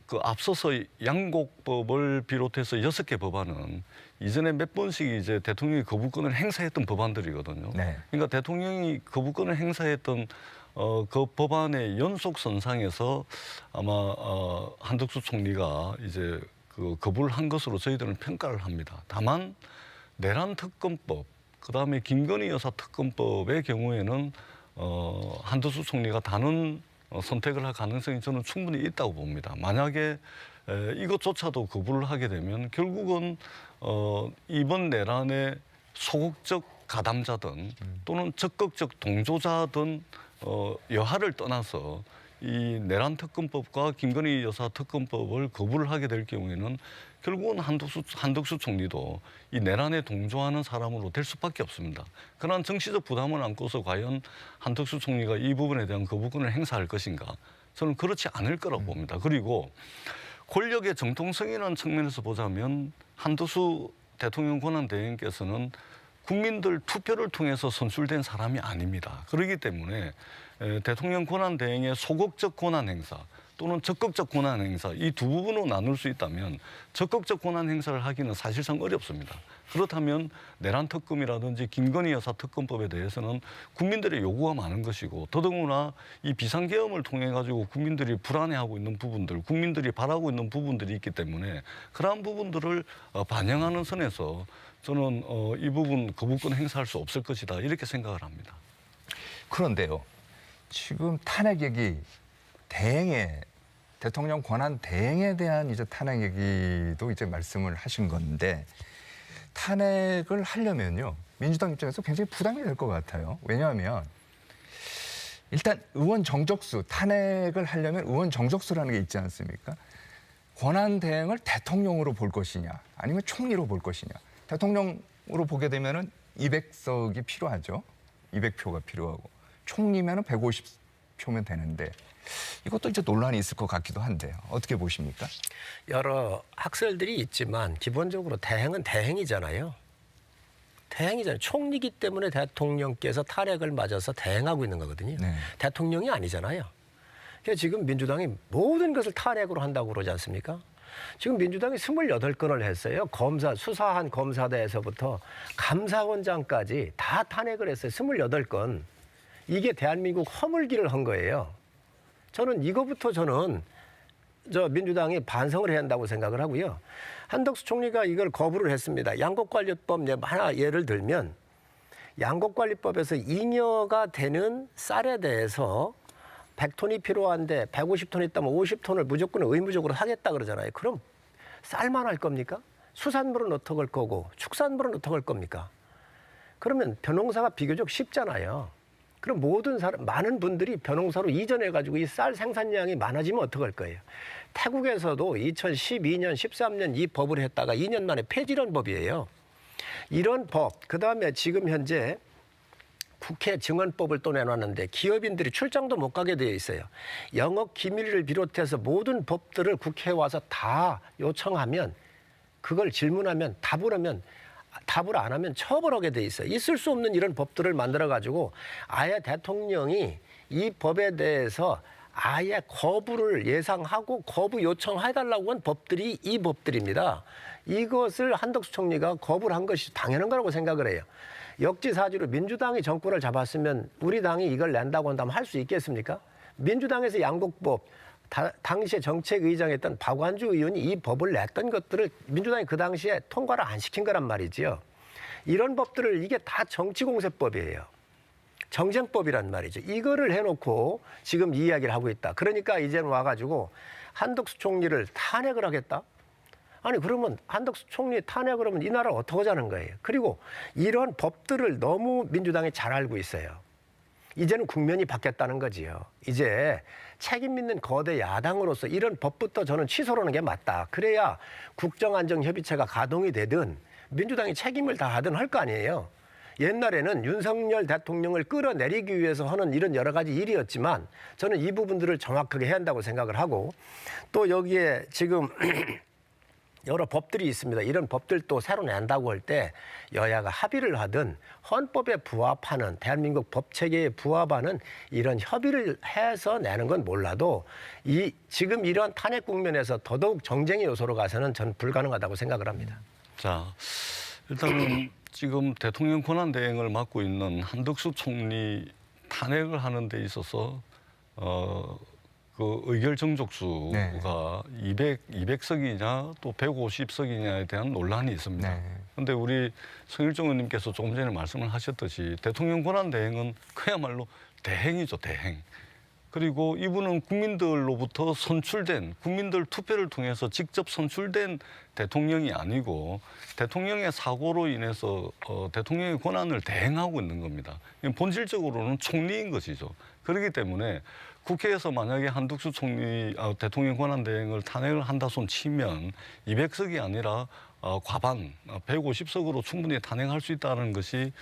그 앞서서 양곡법을 비롯해서 6개 법안은 이전에 몇 번씩 이제 대통령이 거부권을 행사했던 법안들이거든요. 네. 그러니까 대통령이 거부권을 행사했던 그 법안의 연속선상에서 아마 한덕수 총리가 이제 그 거부를 한 것으로 저희들은 평가를 합니다. 다만 내란 특검법, 그다음에 김건희 여사 특검법의 경우에는 한덕수 총리가 다른 선택을 할 가능성이 저는 충분히 있다고 봅니다. 만약에 이것조차도 거부를 하게 되면 결국은 이번 내란의 소극적 가담자든 또는 적극적 동조자든 여하를 떠나서 이 내란 특검법과 김건희 여사 특검법을 거부를 하게 될 경우에는 결국은 한덕수 총리도 이 내란에 동조하는 사람으로 될 수밖에 없습니다. 그러한 정치적 부담을 안고서 과연 한덕수 총리가 이 부분에 대한 거부권을 행사할 것인가? 저는 그렇지 않을 거라고 봅니다. 그리고 권력의 정통성이라는 측면에서 보자면 한덕수 대통령 권한대행께서는 국민들 투표를 통해서 선출된 사람이 아닙니다. 그렇기 때문에 대통령 권한대행의 소극적 권한 행사 또는 적극적 권한 행사 이 두 부분으로 나눌 수 있다면 적극적 권한 행사를 하기는 사실상 어렵습니다. 그렇다면 내란 특검이라든지 김건희 여사 특검법에 대해서는 국민들의 요구가 많은 것이고 더더구나 이 비상계엄을 통해 가지고 국민들이 불안해하고 있는 부분들, 국민들이 바라고 있는 부분들이 있기 때문에 그러한 부분들을 반영하는 선에서 저는 이 부분 거부권 행사할 수 없을 것이다 이렇게 생각을 합니다. 그런데요, 지금 탄핵 얘기, 대통령 권한 대행에 대한 이제 탄핵 얘기도 이제 말씀을 하신 건데 탄핵을 하려면요 민주당 입장에서 굉장히 부담이 될 것 같아요. 왜냐하면 일단 의원 정적수, 탄핵을 하려면 의원 정적수라는 게 있지 않습니까? 권한 대행을 대통령으로 볼 것이냐, 아니면 총리로 볼 것이냐. 대통령으로 보게 되면은 200석이 필요하죠. 200표가 필요하고 총리면은 150표면 되는데 이것도 이제 논란이 있을 것 같기도 한데요. 어떻게 보십니까? 여러 학설들이 있지만 기본적으로 대행은 대행이잖아요. 대행이잖아요. 총리기 때문에 대통령께서 탄핵을 맞아서 대행하고 있는 거거든요. 네. 대통령이 아니잖아요. 그러니까 지금 민주당이 모든 것을 탄핵으로 한다고 그러지 않습니까? 지금 민주당이 28건을 했어요. 수사한 검사대에서부터 감사원장까지 다 탄핵을 했어요. 28건. 이게 대한민국 허물기를 한 거예요. 저는 이거부터 민주당이 반성을 해야 한다고 생각을 하고요. 한덕수 총리가 이걸 거부를 했습니다. 양곡관리법 하나 예를 들면 양곡관리법에서 잉여가 되는 쌀에 대해서 100톤이 필요한데 150톤 있다면 50톤을 무조건 의무적으로 하겠다 그러잖아요. 그럼 쌀만 할 겁니까? 수산물은 어떻게 할 거고 축산물은 어떻게 할 겁니까? 그러면 벼농사가 비교적 쉽잖아요. 그럼 많은 분들이 벼농사로 이전해가지고 이 쌀 생산량이 많아지면 어떡할 거예요? 태국에서도 2012년, 13년 이 법을 했다가 2년 만에 폐지한 법이에요. 이런 법, 그다음에 지금 현재 국회 증언법을 또 내놨는데 기업인들이 출장도 못 가게 되어 있어요. 영업 기밀을 비롯해서 모든 법들을 국회에 와서 다 요청하면 그걸 질문하면 답을 안 하면 처벌하게 돼 있어요. 있을 수 없는 이런 법들을 만들어가지고 아예 대통령이 이 법에 대해서 아예 거부를 예상하고 거부 요청해달라고 한 법들이 이 법들입니다. 이것을 한덕수 총리가 거부를 한 것이 당연한 거라고 생각을 해요. 역지사지로 민주당이 정권을 잡았으면 우리 당이 이걸 낸다고 한다면 할 수 있겠습니까? 민주당에서 양곡법, 당시에 정책의장했던 박완주 의원이 이 법을 냈던 것들을 민주당이 그 당시에 통과를 안 시킨 거란 말이지요. 이런 법들을 이게 다 정치공세법이에요. 정쟁법이란 말이죠. 이거를 해놓고 지금 이야기를 하고 있다. 그러니까 이제는 와가지고 한덕수 총리를 탄핵을 하겠다? 아니 그러면 한덕수 총리 탄핵을 하면 이 나라를 어떻게 하자는 거예요. 그리고 이런 법들을 너무 민주당이 잘 알고 있어요. 이제는 국면이 바뀌었다는 거지요. 이제 책임 있는 거대 야당으로서 이런 법부터 저는 취소를 하는 게 맞다. 그래야 국정안정협의체가 가동이 되든 민주당이 책임을 다하든 할 거 아니에요. 옛날에는 윤석열 대통령을 끌어내리기 위해서 하는 이런 여러 가지 일이었지만 저는 이 부분들을 정확하게 해야 한다고 생각을 하고 또 여기에 지금 여러 법들이 있습니다. 이런 법들도 새로 낸다고 할 때 여야가 합의를 하든 헌법에 부합하는 대한민국 법 체계에 부합하는 이런 협의를 해서 내는 건 몰라도 지금 이런 탄핵 국면에서 더더욱 정쟁의 요소로 가서는 저는 불가능하다고 생각을 합니다. 자, 일단은 지금 대통령 권한대행을 맡고 있는 한덕수 총리 탄핵을 하는 데 있어서 그 의결 정족수가 200석이냐 또 150석이냐에 대한 논란이 있습니다. 그런데 우리 성일종 의원님께서 조금 전에 말씀을 하셨듯이 대통령 권한대행은 그야말로 대행이죠, 대행. 그리고 이분은 국민들로부터 선출된, 국민들 투표를 통해서 직접 선출된 대통령이 아니고 대통령의 사고로 인해서 대통령의 권한을 대행하고 있는 겁니다. 본질적으로는 총리인 것이죠. 그렇기 때문에 국회에서 만약에 한덕수 총리 대통령 권한대행을 탄핵을 한다 손 치면 200석이 아니라 과반 150석으로 충분히 탄핵할 수 있다는 것이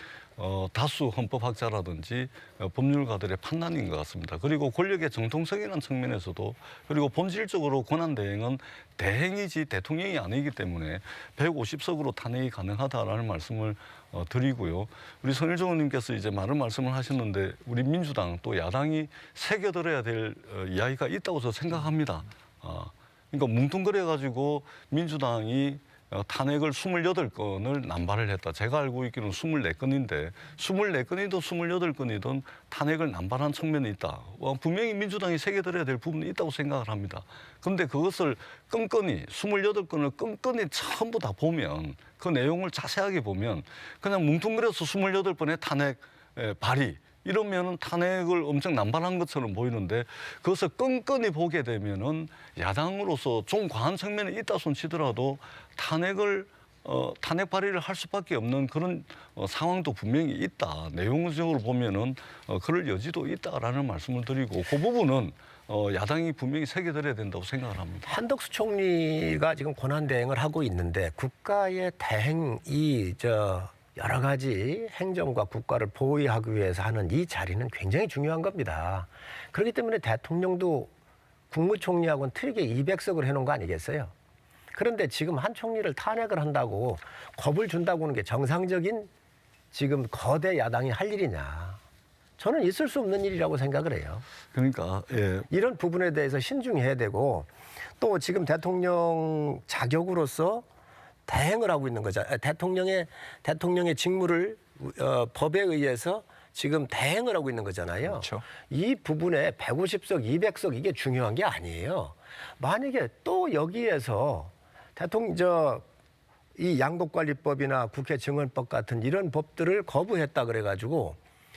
다수 헌법학자라든지 법률가들의 판단인 것 같습니다. 그리고 권력의 정통성이라는 측면에서도 그리고 본질적으로 권한대행은 대행이지 대통령이 아니기 때문에 150석으로 탄핵이 가능하다라는 말씀을 드리고요. 우리 성일종 의원님께서 이제 많은 말씀을 하셨는데 우리 민주당 또 야당이 새겨들어야 될 이야기가 있다고 저는 생각합니다. 그러니까 뭉뚱그려가지고 민주당이 탄핵을 28건을 남발을 했다. 제가 알고 있기로는 24건인데 24건이든 28건이든 탄핵을 남발한 측면이 있다. 분명히 민주당이 새겨들어야 될 부분이 있다고 생각을 합니다. 그런데 그것을 끈끈이 28건을 끈끈이 전부 다 보면 그 내용을 자세하게 보면 그냥 뭉뚱그려서 28번의 탄핵 발의 이러면은 탄핵을 엄청 남발한 것처럼 보이는데 그것을 끈끈이 보게 되면은 야당으로서 좀 과한 측면이 있다 손치더라도 탄핵 발의를 할 수밖에 없는 그런 상황도 분명히 있다. 내용적으로 보면은 그럴 여지도 있다라는 말씀을 드리고 그 부분은 야당이 분명히 새겨들어야 된다고 생각을 합니다. 한덕수 총리가 지금 권한대행을 하고 있는데 국가의 대행이 여러 가지 행정과 국가를 보위하기 위해서 하는 이 자리는 굉장히 중요한 겁니다. 그렇기 때문에 대통령도 국무총리하고는 틀리게 200석을 해놓은 거 아니겠어요? 그런데 지금 한 총리를 탄핵을 한다고 겁을 준다고 하는 게 정상적인 지금 거대 야당이 할 일이냐. 저는 있을 수 없는 일이라고 생각을 해요. 그러니까 이런 부분에 대해서 신중해야 되고 또 지금 대통령 자격으로서 대행을 하고 있는 거죠. 대통령의 직무를 법에 의해서 지금 대행을 하고 있는 거잖아요. 그렇죠. 이 부분에 150석, 200석 이게 중요한 게 아니에요. 만약에 또 여기에서 이 양곡관리법이나 국회 증언법 같은 이런 법들을 거부했다 그래가지고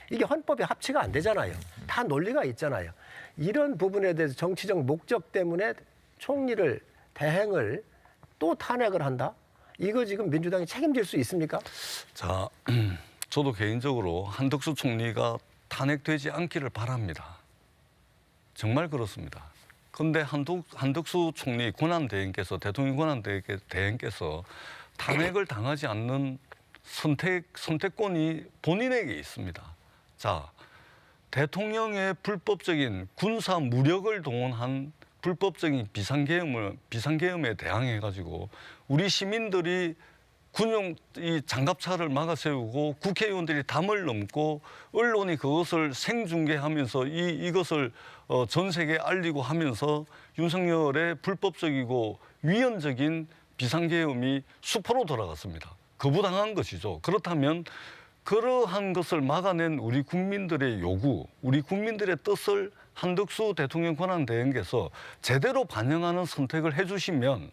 이게 헌법에 합치가 안 되잖아요. 다 논리가 있잖아요. 이런 부분에 대해서 정치적 목적 때문에 총리를 대행을 또 탄핵을 한다? 이거 지금 민주당이 책임질 수 있습니까? 자, 저도 개인적으로 한덕수 총리가 탄핵되지 않기를 바랍니다. 정말 그렇습니다. 그런데 한덕수 총리 권한대행께서 대통령 권한대행께서 탄핵을 당하지 않는 선택권이 본인에게 있습니다. 자, 대통령의 불법적인 군사 무력을 동원한 불법적인 비상계엄에 대항해가지고 우리 시민들이 이 장갑차를 막아세우고 국회의원들이 담을 넘고 언론이 그것을 생중계하면서 이것을 전 세계에 알리고 하면서 윤석열의 불법적이고 위헌적인 비상계엄이 수포로 돌아갔습니다. 거부당한 것이죠. 그렇다면 그러한 것을 막아낸 우리 국민들의 요구, 우리 국민들의 뜻을 한덕수 대통령 권한대행께서 제대로 반영하는 선택을 해주시면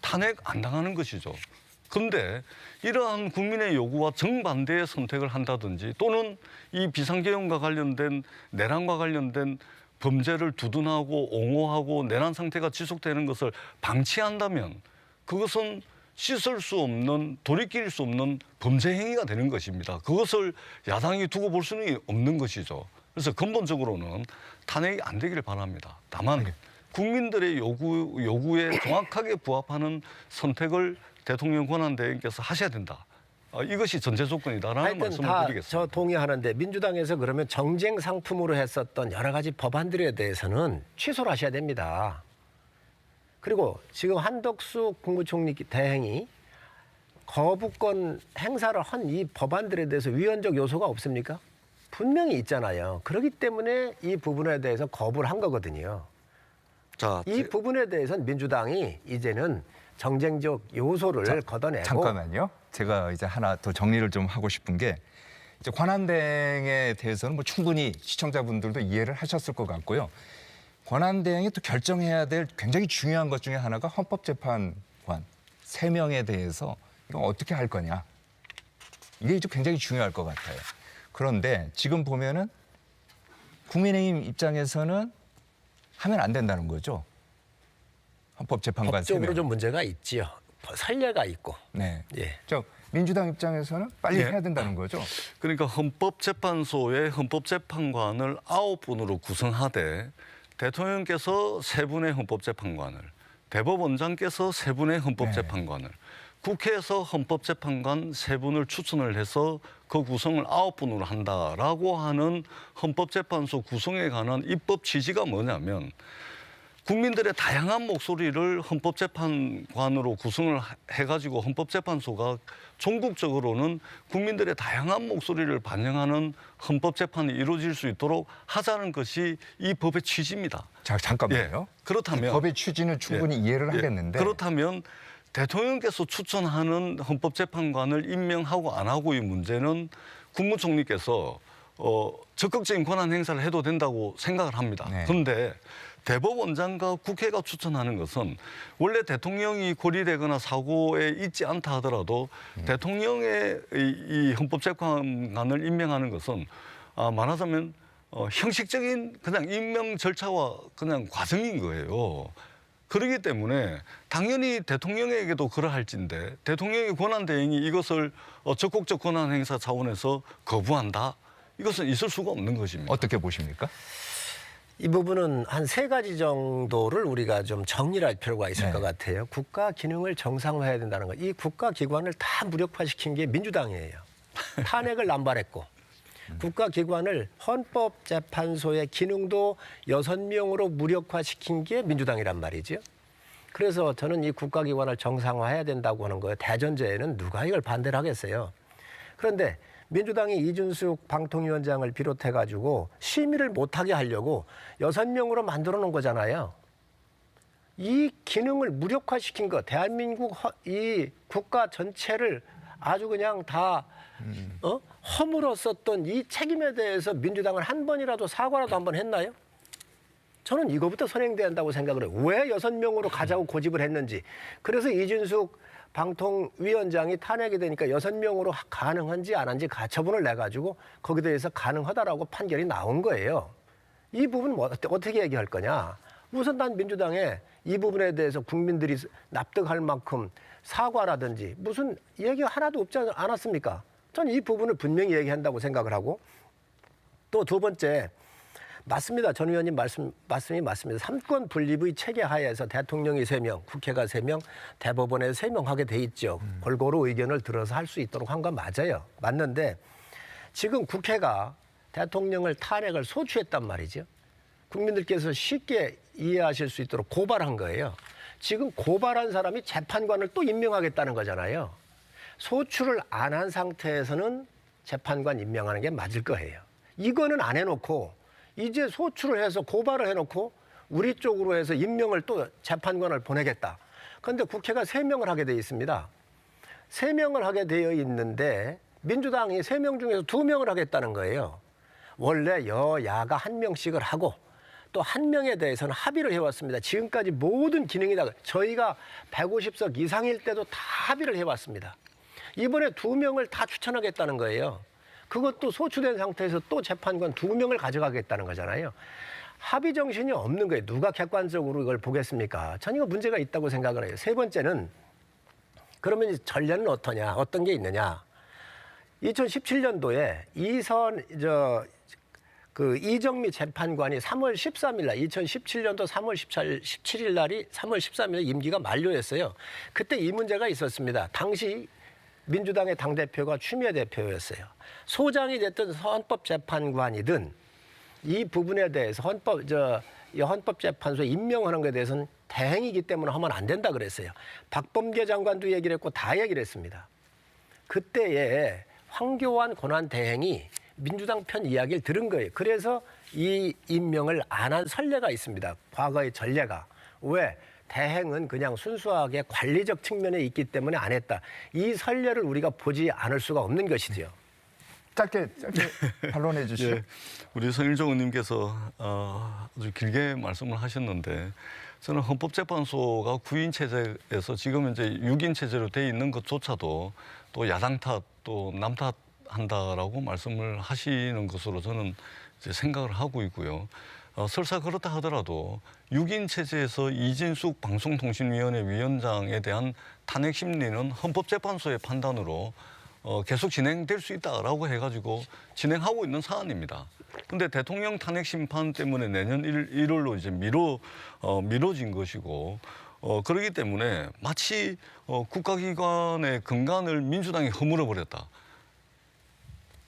탄핵 안 당하는 것이죠. 그런데 이러한 국민의 요구와 정반대의 선택을 한다든지 또는 이 비상계엄과 관련된 내란과 관련된 범죄를 두둔하고 옹호하고 내란 상태가 지속되는 것을 방치한다면 그것은 씻을 수 없는, 돌이킬 수 없는 범죄 행위가 되는 것입니다. 그것을 야당이 두고 볼 수는 없는 것이죠. 그래서 근본적으로는 탄핵이 안 되기를 바랍니다. 다만 국민들의 요구에 정확하게 부합하는 선택을 대통령 권한대행께서 하셔야 된다. 이것이 전제 조건이다라는 말씀을 드리겠습니다. 저 동의하는데 민주당에서 그러면 정쟁 상품으로 했었던 여러 가지 법안들에 대해서는 취소를 하셔야 됩니다. 그리고 지금 한덕수 국무총리 대행이 거부권 행사를 한 이 법안들에 대해서 위헌적 요소가 없습니까? 분명히 있잖아요. 그렇기 때문에 이 부분에 대해서 거부를 한 거거든요. 자, 이 부분에 대해서는 민주당이 이제는 정쟁적 요소를 걷어내고 잠깐만요. 제가 이제 하나 더 정리를 좀 하고 싶은 게 이제 권한대행에 대해서는 뭐 충분히 시청자분들도 이해를 하셨을 것 같고요. 권한대행이 또 결정해야 될 굉장히 중요한 것 중에 하나가 헌법재판관 3명에 대해서 이거 어떻게 할 거냐. 이게 이제 굉장히 중요할 것 같아요. 그런데 지금 보면은 국민의힘 입장에서는 하면 안 된다는 거죠. 헌법재판관 3명. 법적으로 좀 문제가 있지요. 선례가 있고. 네. 예. 저 민주당 입장에서는 빨리 예. 해야 된다는 거죠. 그러니까 헌법재판소의 헌법재판관을 9분으로 구성하되 대통령께서 3분의 헌법재판관을, 대법원장께서 3분의 헌법재판관을, 국회에서 헌법재판관 3분을 추천을 해서 그 구성을 9분으로 한다라고 하는 헌법재판소 구성에 관한 입법 취지가 뭐냐면 국민들의 다양한 목소리를 헌법재판관으로 구성을 해가지고 헌법재판소가 전국적으로는 국민들의 다양한 목소리를 반영하는 헌법재판이 이루어질 수 있도록 하자는 것이 이 법의 취지입니다. 자, 잠깐만요. 그렇다면 법의 취지는 충분히 이해를 예. 하겠는데 그렇다면 대통령께서 추천하는 헌법재판관을 임명하고 안 하고의 문제는 국무총리께서 적극적인 권한 행사를 해도 된다고 생각을 합니다. 네. 그런데 대법원장과 국회가 추천하는 것은 원래 대통령이 고리되거나 사고에 있지 않다 하더라도 대통령의 이 헌법재판관을 임명하는 것은 말하자면 형식적인 그냥 임명 절차와 그냥 과정인 거예요. 그렇기 때문에 당연히 대통령에게도 그러할진데 대통령의 권한대행이 이것을 적극적 권한 행사 차원에서 거부한다? 이것은 있을 수가 없는 것입니다. 어떻게 보십니까? 이 부분은 한 3가지 정도를 우리가 좀 정리를 할 필요가 있을 네. 것 같아요. 국가 기능을 정상화해야 된다는 것. 이 국가 기관을 다 무력화시킨 게 민주당이에요. 탄핵을 남발했고 국가 기관을 헌법재판소의 기능도 6명으로 무력화시킨 게 민주당이란 말이죠. 그래서 저는 이 국가 기관을 정상화해야 된다고 하는 거예요. 대전제에는 누가 이걸 반대를 하겠어요. 그런데 민주당이 이준숙 방통위원장을 비롯해가지고 심의를 못하게 하려고 6명으로 만들어 놓은 거잖아요. 이 기능을 무력화시킨 거, 대한민국 이 국가 전체를 아주 그냥 다 허물었었던 이 책임에 대해서 민주당은 한 번이라도 사과라도 한 번 했나요? 저는 이거부터 선행돼야 한다고 생각을 해요. 왜 6명으로 가자고 고집을 했는지. 그래서 이준숙 방통위원장이 탄핵이 되니까 6명으로 가능한지 안 한지 가처분을 내가지고 거기에 대해서 가능하다라고 판결이 나온 거예요. 이 부분 어떻게 얘기할 거냐. 우선 난 민주당에 이 부분에 대해서 국민들이 납득할 만큼 사과라든지 무슨 얘기 하나도 없지 않았습니까? 저는 이 부분을 분명히 얘기한다고 생각을 하고 또 2번째 맞습니다. 전 의원님 말씀이 맞습니다. 3권 분립의 체계 하에서 대통령이 3명, 국회가 3명, 대법원에 3명 하게 돼 있죠. 골고루 의견을 들어서 할 수 있도록 한 건 맞아요. 맞는데 지금 국회가 대통령을 탄핵을 소추했단 말이죠. 국민들께서 쉽게 이해하실 수 있도록 고발한 거예요. 지금 고발한 사람이 재판관을 또 임명하겠다는 거잖아요. 소추를 안 한 상태에서는 재판관 임명하는 게 맞을 거예요. 이거는 안 해놓고 이제 소추를 해서 고발을 해놓고 우리 쪽으로 해서 임명을 또 재판관을 보내겠다. 그런데 국회가 3명을 하게 돼 있습니다. 3명을 하게 되어 있는데 민주당이 3명 중에서 2명을 하겠다는 거예요. 원래 여야가 1명씩을 하고 또 1명에 대해서는 합의를 해왔습니다. 지금까지 모든 기능이 다 저희가 150석 이상일 때도 다 합의를 해왔습니다. 이번에 2명을 다 추천하겠다는 거예요. 그것도 소추된 상태에서 또 재판관 2명을 가져가겠다는 거잖아요. 합의 정신이 없는 거예요. 누가 객관적으로 이걸 보겠습니까? 전 이거 문제가 있다고 생각을 해요. 3번째는 그러면 전례는 어떠냐? 어떤 게 있느냐? 2017년도에 이정미 재판관이 3월 13일 날 2017년도 3월 17일 날이 3월 13일 날 임기가 만료했어요. 그때 이 문제가 있었습니다. 당시 민주당의 당대표가 추미애 대표였어요. 소장이 됐든 헌법재판관이든 이 부분에 대해서 이 헌법재판소에 임명하는 것에 대해서는 대행이기 때문에 하면 안 된다 그랬어요. 박범계 장관도 얘기를 했고 다 얘기를 했습니다. 그때에 황교안 권한대행이 민주당 편 이야기를 들은 거예요. 그래서 이 임명을 안 한 선례가 있습니다. 과거의 전례가. 왜? 대행은 그냥 순수하게 관리적 측면에 있기 때문에 안 했다. 이 선례를 우리가 보지 않을 수가 없는 것이죠. 짧게 반론해 주시죠. 예, 우리 성일종 의원님께서 아주 길게 말씀을 하셨는데 저는 헌법재판소가 9인 체제에서 지금 이제 6인 체제로 돼 있는 것조차도 또 야당 탓, 또 남 탓한다라고 말씀을 하시는 것으로 저는 이제 생각을 하고 있고요. 설사 그렇다 하더라도 6인 체제에서 이진숙 방송통신위원회 위원장에 대한 탄핵 심리는 헌법재판소의 판단으로 계속 진행될 수 있다라고 해가지고 진행하고 있는 사안입니다. 근데 대통령 탄핵 심판 때문에 내년 1월로 이제 미뤄진 것이고, 그렇기 때문에 마치 국가기관의 근간을 민주당이 허물어 버렸다.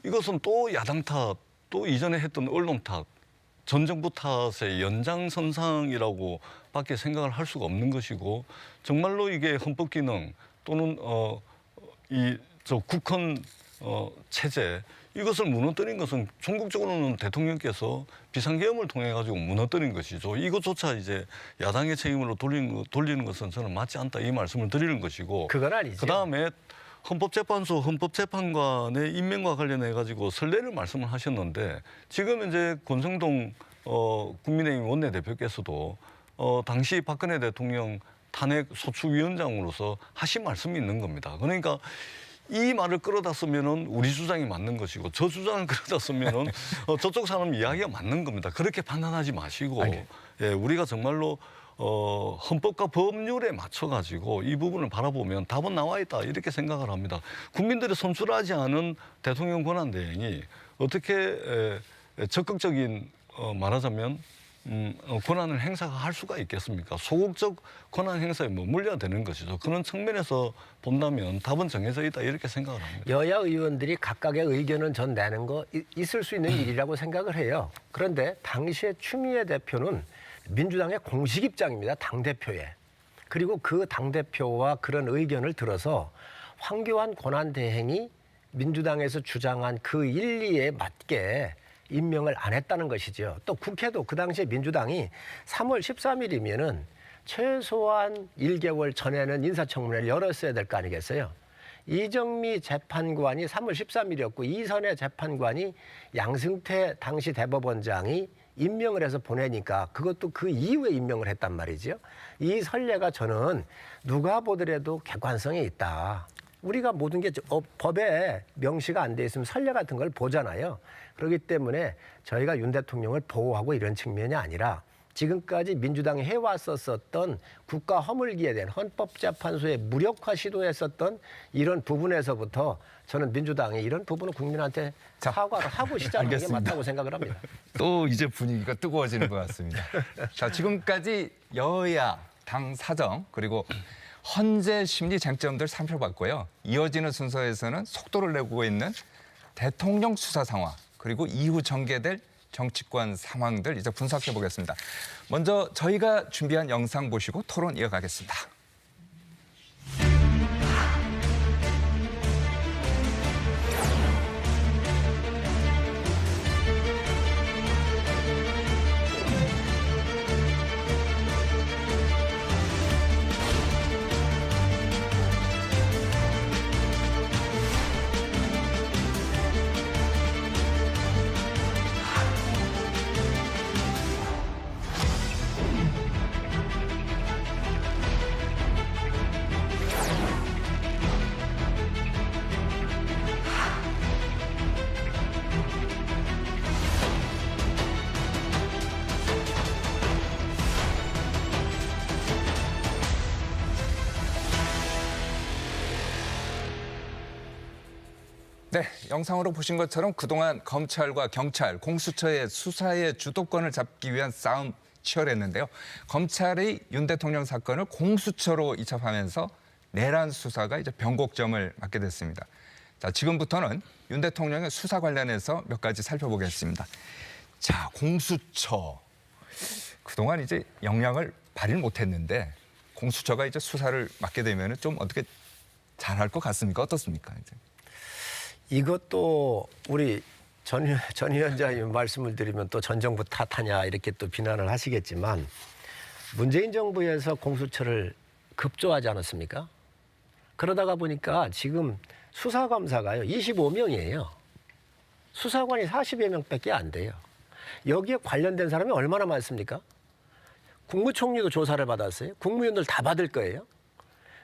이것은 또 야당 탓, 또 이전에 했던 언론 탓, 전 정부 탓의 연장선상이라고 밖에 생각을 할 수가 없는 것이고, 정말로 이게 헌법 기능 또는 국헌 체제, 이것을 무너뜨린 것은 전국적으로는 대통령께서 비상계엄을 통해 가지고 무너뜨린 것이죠. 이것조차 이제 야당의 책임으로 돌리는 것은 저는 맞지 않다, 이 말씀을 드리는 것이고. 그건 아니죠. 그다음에 헌법재판소 헌법재판관의 임명과 관련해 가지고 선례를 말씀을 하셨는데, 지금 이제 권성동 국민의힘 원내대표께서도 당시 박근혜 대통령 탄핵 소추위원장으로서 하신 말씀이 있는 겁니다. 그러니까 이 말을 끌어다 쓰면은 우리 주장이 맞는 것이고, 저 주장을 끌어다 쓰면은 저쪽 사람 이야기가 맞는 겁니다. 그렇게 판단하지 마시고, 예, 우리가 정말로 헌법과 법률에 맞춰 가지고 이 부분을 바라보면 답은 나와 있다, 이렇게 생각을 합니다. 국민들이 선출하지 않은 대통령 권한대행이 어떻게 적극적인 말하자면 권한을 행사할 수가 있겠습니까? 소극적 권한 행사에 머물려야 되는 것이죠. 그런 측면에서 본다면 답은 정해져 있다, 이렇게 생각을 합니다. 여야 의원들이 각각의 의견을 전 내는 거 있을 수 있는 일이라고 생각을 해요. 그런데 당시에 추미애 대표는 민주당의 공식 입장입니다. 당대표에. 그리고 그 당대표와 그런 의견을 들어서 황교안 권한대행이 민주당에서 주장한 그 일리에 맞게 임명을 안 했다는 것이죠. 또 국회도 그 당시에 민주당이 3월 13일이면은 최소한 1개월 전에는 인사청문회를 열었어야 될 거 아니겠어요? 이정미 재판관이 3월 13일이었고 이선의 재판관이 양승태 당시 대법원장이 임명을 해서 보내니까 그것도 그 이후에 임명을 했단 말이죠. 이 선례가 저는 누가 보더라도 객관성이 있다. 우리가 모든 게 법에 명시가 안 돼 있으면 선례 같은 걸 보잖아요. 그렇기 때문에 저희가 윤 대통령을 보호하고 이런 측면이 아니라 지금까지 민주당이 해왔었던 국가 허물기에 대한 헌법재판소의 무력화 시도했었던 이런 부분에서부터 저는 민주당이 이런 부분은 국민한테 사과를 하고 시작하는 게 알겠습니다. 맞다고 생각을 합니다. 또 이제 분위기가 뜨거워지는 것 같습니다. 자, 지금까지 여야 당 사정 그리고 헌재 심리 쟁점들 살펴봤고요. 이어지는 순서에서는 속도를 내고 있는 대통령 수사 상황 그리고 이후 전개될 정치권 상황들 이제 분석해 보겠습니다. 먼저 저희가 준비한 영상 보시고 토론 이어가겠습니다. 네, 영상으로 보신 것처럼 그동안 검찰과 경찰, 공수처의 수사의 주도권을 잡기 위한 싸움 치열했는데요. 검찰이 윤 대통령 사건을 공수처로 이첩하면서 내란 수사가 이제 변곡점을 맞게 됐습니다. 자, 지금부터는 윤 대통령의 수사 관련해서 몇 가지 살펴보겠습니다. 자, 공수처. 그동안 이제 역량을 발휘를 못했는데 공수처가 이제 수사를 맡게 되면은 좀 어떻게 잘할 것 같습니까? 어떻습니까? 이제. 이것도 우리 전 위원장님 말씀을 드리면 또 전 정부 탓하냐 이렇게 또 비난을 하시겠지만 문재인 정부에서 공수처를 급조하지 않았습니까? 그러다가 보니까 지금 수사검사가요 25명이에요. 수사관이 40여 명밖에 안 돼요. 여기에 관련된 사람이 얼마나 많습니까? 국무총리도 조사를 받았어요. 국무위원들 다 받을 거예요.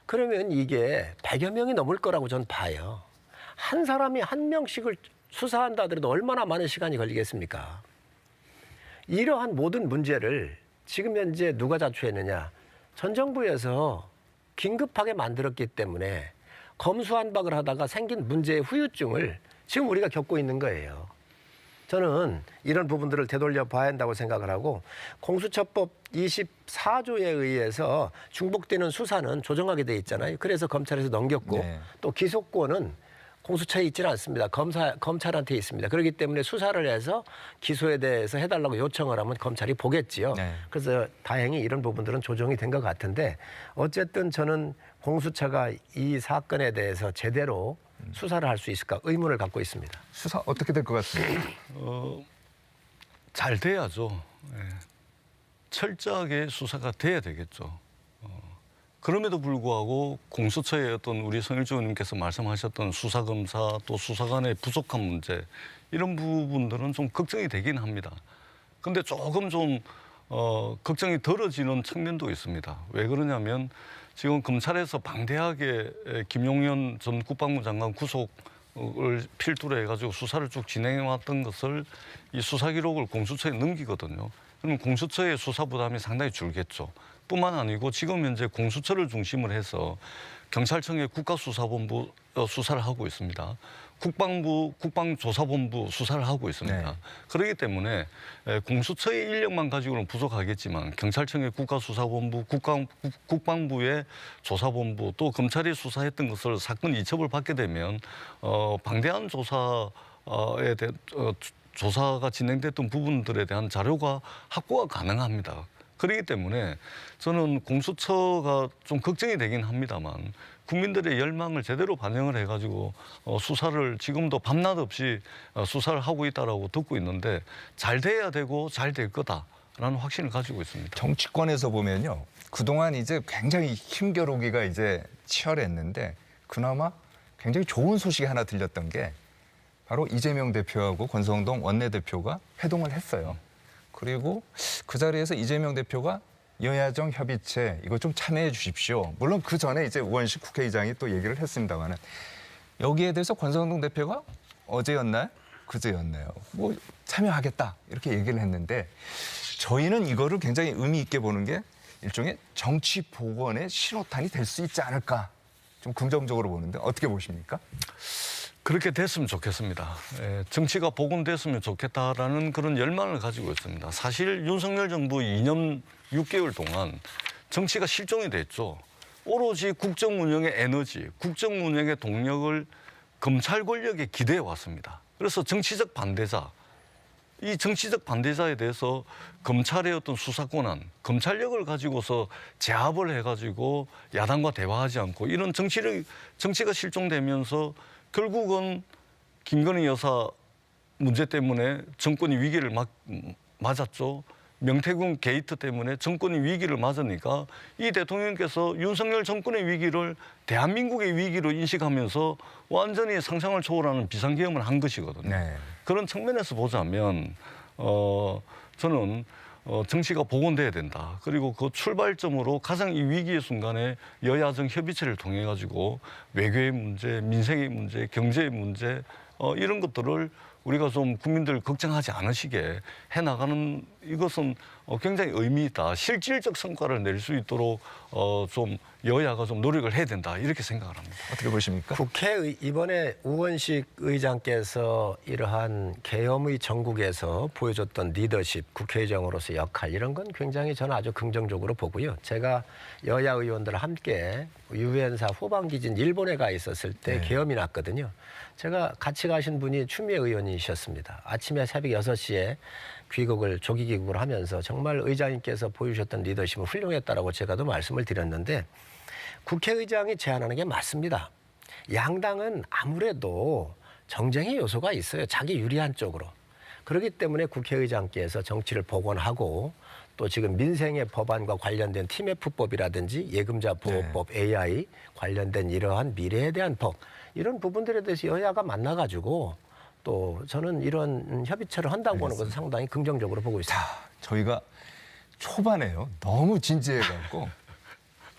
그러면 이게 100여 명이 넘을 거라고 전 봐요. 한 사람이 한 명씩을 수사한다 하더라도 얼마나 많은 시간이 걸리겠습니까? 이러한 모든 문제를 지금 현재 누가 자초했느냐. 전 정부에서 긴급하게 만들었기 때문에 검수완박을 하다가 생긴 문제의 후유증을 지금 우리가 겪고 있는 거예요. 저는 이런 부분들을 되돌려 봐야 한다고 생각을 하고 공수처법 24조에 의해서 중복되는 수사는 조정하게 돼 있잖아요. 그래서 검찰에서 넘겼고 네. 또 기소권은 공수처에 있지는 않습니다. 검찰한테 있습니다. 그렇기 때문에 수사를 해서 기소에 대해서 해달라고 요청을 하면 검찰이 보겠지요. 네. 그래서 다행히 이런 부분들은 조정이 된 것 같은데 어쨌든 저는 공수처가 이 사건에 대해서 제대로 수사를 할 수 있을까 의문을 갖고 있습니다. 수사 어떻게 될 것 같습니까? 잘 돼야죠. 예. 철저하게 수사가 돼야 되겠죠. 그럼에도 불구하고 공수처의 어떤 우리 성일주 의원님께서 말씀하셨던 수사검사 또 수사관의 부족한 문제 이런 부분들은 좀 걱정이 되긴 합니다. 근데 조금 좀 걱정이 덜어지는 측면도 있습니다. 왜 그러냐면 지금 검찰에서 방대하게 김용현 전 국방부 장관 구속을 필두로 해가지고 수사를 쭉 진행해왔던 것을 이 수사 기록을 공수처에 넘기거든요. 그러면 공수처의 수사 부담이 상당히 줄겠죠. 뿐만 아니고 지금 현재 공수처를 중심으로 해서 경찰청의 국가수사본부 수사를 하고 있습니다. 국방부 국방조사본부 수사를 하고 있습니다. 네. 그렇기 때문에 공수처의 인력만 가지고는 부족하겠지만 경찰청의 국가수사본부, 국방부의 조사본부 또 검찰이 수사했던 것을 사건 이첩을 받게 되면 방대한 조사에 대한 조사가 진행됐던 부분들에 대한 자료가 확보가 가능합니다. 그렇기 때문에 저는 공수처가 좀 걱정이 되긴 합니다만 국민들의 열망을 제대로 반영을 해가지고 수사를 지금도 밤낮 없이 수사를 하고 있다라고 듣고 있는데 잘 돼야 되고 잘 될 거다라는 확신을 가지고 있습니다. 정치권에서 보면요. 그동안 이제 굉장히 힘겨루기가 이제 치열했는데 그나마 굉장히 좋은 소식이 하나 들렸던 게 바로 이재명 대표하고 권성동 원내대표가 회동을 했어요. 그리고 그 자리에서 이재명 대표가 여야정 협의체 이거 좀 참여해 주십시오. 물론 그 전에 이제 우원식 국회의장이 또 얘기를 했습니다만은 여기에 대해서 권성동 대표가 어제였나요? 그제였나요? 뭐 참여하겠다 이렇게 얘기를 했는데 저희는 이거를 굉장히 의미 있게 보는 게 일종의 정치 복원의 신호탄이 될 수 있지 않을까 좀 긍정적으로 보는데 어떻게 보십니까? 그렇게 됐으면 좋겠습니다. 정치가 복원됐으면 좋겠다라는 그런 열망을 가지고 있습니다. 사실 윤석열 정부 2년 6개월 동안 정치가 실종이 됐죠. 오로지 국정 운영의 에너지, 국정 운영의 동력을 검찰 권력에 기대해 왔습니다. 그래서 정치적 반대자, 이 정치적 반대자에 대해서 검찰의 어떤 수사 권한, 검찰력을 가지고서 제압을 해가지고 야당과 대화하지 않고 이런 정치가 실종되면서 결국은 김건희 여사 문제 때문에 정권이 위기를 맞았죠. 명태균 게이트 때문에 정권이 위기를 맞으니까 이 대통령께서 윤석열 정권의 위기를 대한민국의 위기로 인식하면서 완전히 상상을 초월하는 비상계엄을 한 것이거든요. 네. 그런 측면에서 보자면 저는 정치가 복원돼야 된다. 그리고 그 출발점으로 가장 이 위기의 순간에 여야정 협의체를 통해 가지고 외교의 문제, 민생의 문제, 경제의 문제 이런 것들을 우리가 좀 국민들 걱정하지 않으시게 해나가는 이것은 굉장히 의미 있다. 실질적 성과를 낼 수 있도록 좀 여야가 좀 노력을 해야 된다. 이렇게 생각을 합니다. 어떻게 보십니까? 국회 이번에 우원식 의장께서 이러한 계엄의 전국에서 보여줬던 리더십, 국회의장으로서 역할 이런 건 굉장히 저는 아주 긍정적으로 보고요. 제가 여야 의원들 함께 유엔사 후반기진 일본에 가 있었을 때 계엄이 났거든요. 제가 같이 가신 분이 추미애 의원이셨습니다. 아침에 새벽 6시에 귀국을 조기 귀국을 하면서 정말 의장님께서 보여주셨던 리더십은 훌륭했다라고 제가도 말씀을 드렸는데 국회의장이 제안하는 게 맞습니다. 양당은 아무래도 정쟁의 요소가 있어요. 자기 유리한 쪽으로. 그렇기 때문에 국회의장께서 정치를 복원하고 또 지금 민생의 법안과 관련된 TMF법이라든지 예금자 보호법, AI 관련된 이러한 미래에 대한 법 이런 부분들에 대해서 여야가 만나가지고 또 저는 이런 협의체를 한다고 보는 것은 상당히 긍정적으로 보고 있습니다. 자, 저희가 초반에요. 너무 진지해갖고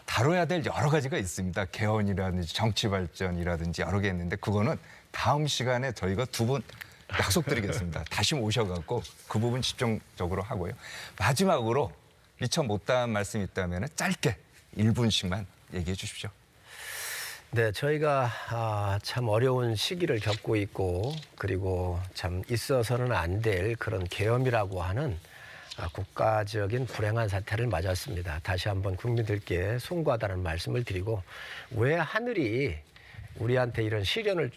다뤄야 될 여러 가지가 있습니다. 개헌이라든지 정치 발전이라든지 여러 개 있는데 그거는 다음 시간에 저희가 두 분 약속드리겠습니다. 다시 모셔갖고 그 부분 집중적으로 하고요. 마지막으로 미처 못다한 말씀이 있다면 짧게 1분씩만 얘기해 주십시오. 네, 저희가 참 어려운 시기를 겪고 있고 그리고 참 있어서는 안 될 그런 계엄이라고 하는 국가적인 불행한 사태를 맞았습니다. 다시 한번 국민들께 송구하다는 말씀을 드리고 왜 하늘이 우리한테 이런 시련을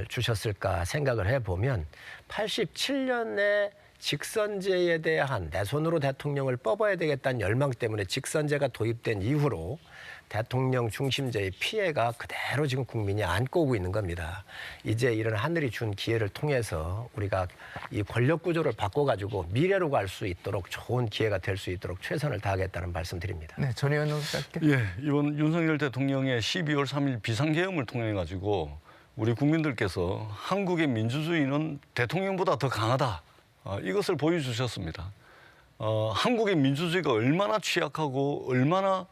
주셨을까 생각을 해보면 87년에 직선제에 대한 내 손으로 대통령을 뽑아야 되겠다는 열망 때문에 직선제가 도입된 이후로 대통령 중심제의 피해가 그대로 지금 국민이 안고 오고 있는 겁니다. 이제 이런 하늘이 준 기회를 통해서 우리가 이 권력 구조를 바꿔가지고 미래로 갈 수 있도록 좋은 기회가 될 수 있도록 최선을 다하겠다는 말씀드립니다. 네, 전 의원님 짧게. 예, 이번 윤석열 대통령의 12월 3일 비상계엄을 통해 가지고 우리 국민들께서 한국의 민주주의는 대통령보다 더 강하다. 이것을 보여주셨습니다. 한국의 민주주의가 얼마나 취약하고 얼마나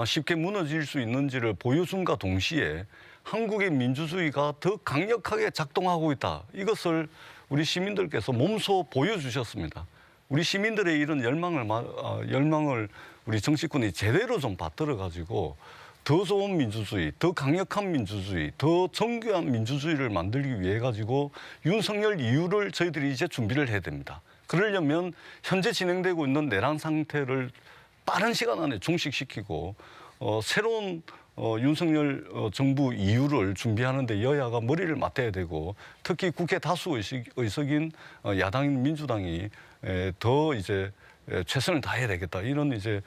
쉽게 무너질 수 있는지를 보여준과 동시에 한국의 민주주의가 더 강력하게 작동하고 있다. 이것을 우리 시민들께서 몸소 보여주셨습니다. 우리 시민들의 이런 열망을 우리 정치권이 제대로 좀 받들어가지고 더 좋은 민주주의, 더 강력한 민주주의, 더 정교한 민주주의를 만들기 위해 가지고 윤석열 이후를 저희들이 이제 준비를 해야 됩니다. 그러려면 현재 진행되고 있는 내란 상태를 빠른 시간 안에 종식시키고 새로운 윤석열 정부 이후를 준비하는데 여야가 머리를 맞대야 되고 특히 국회 다수 의석인 야당인 민주당이 더 이제 최선을 다해야 되겠다 이런 이제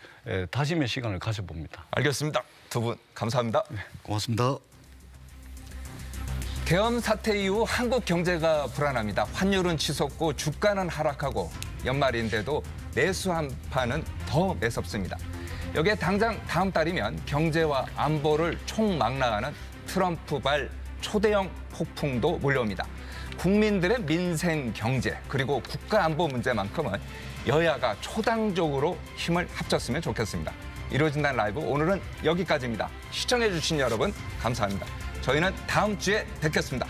다짐의 시간을 가져봅니다. 알겠습니다. 두 분 감사합니다. 네, 고맙습니다. 계엄 사태 이후 한국 경제가 불안합니다. 환율은 치솟고 주가는 하락하고 연말인데도 내수 한파는 더 매섭습니다. 여기에 당장 다음 달이면 경제와 안보를 총망라하는 트럼프발 초대형 폭풍도 몰려옵니다. 국민들의 민생 경제 그리고 국가 안보 문제만큼은 여야가 초당적으로 힘을 합쳤으면 좋겠습니다. 이루어진다는 라이브 오늘은 여기까지입니다. 시청해주신 여러분 감사합니다. 저희는 다음 주에 뵙겠습니다.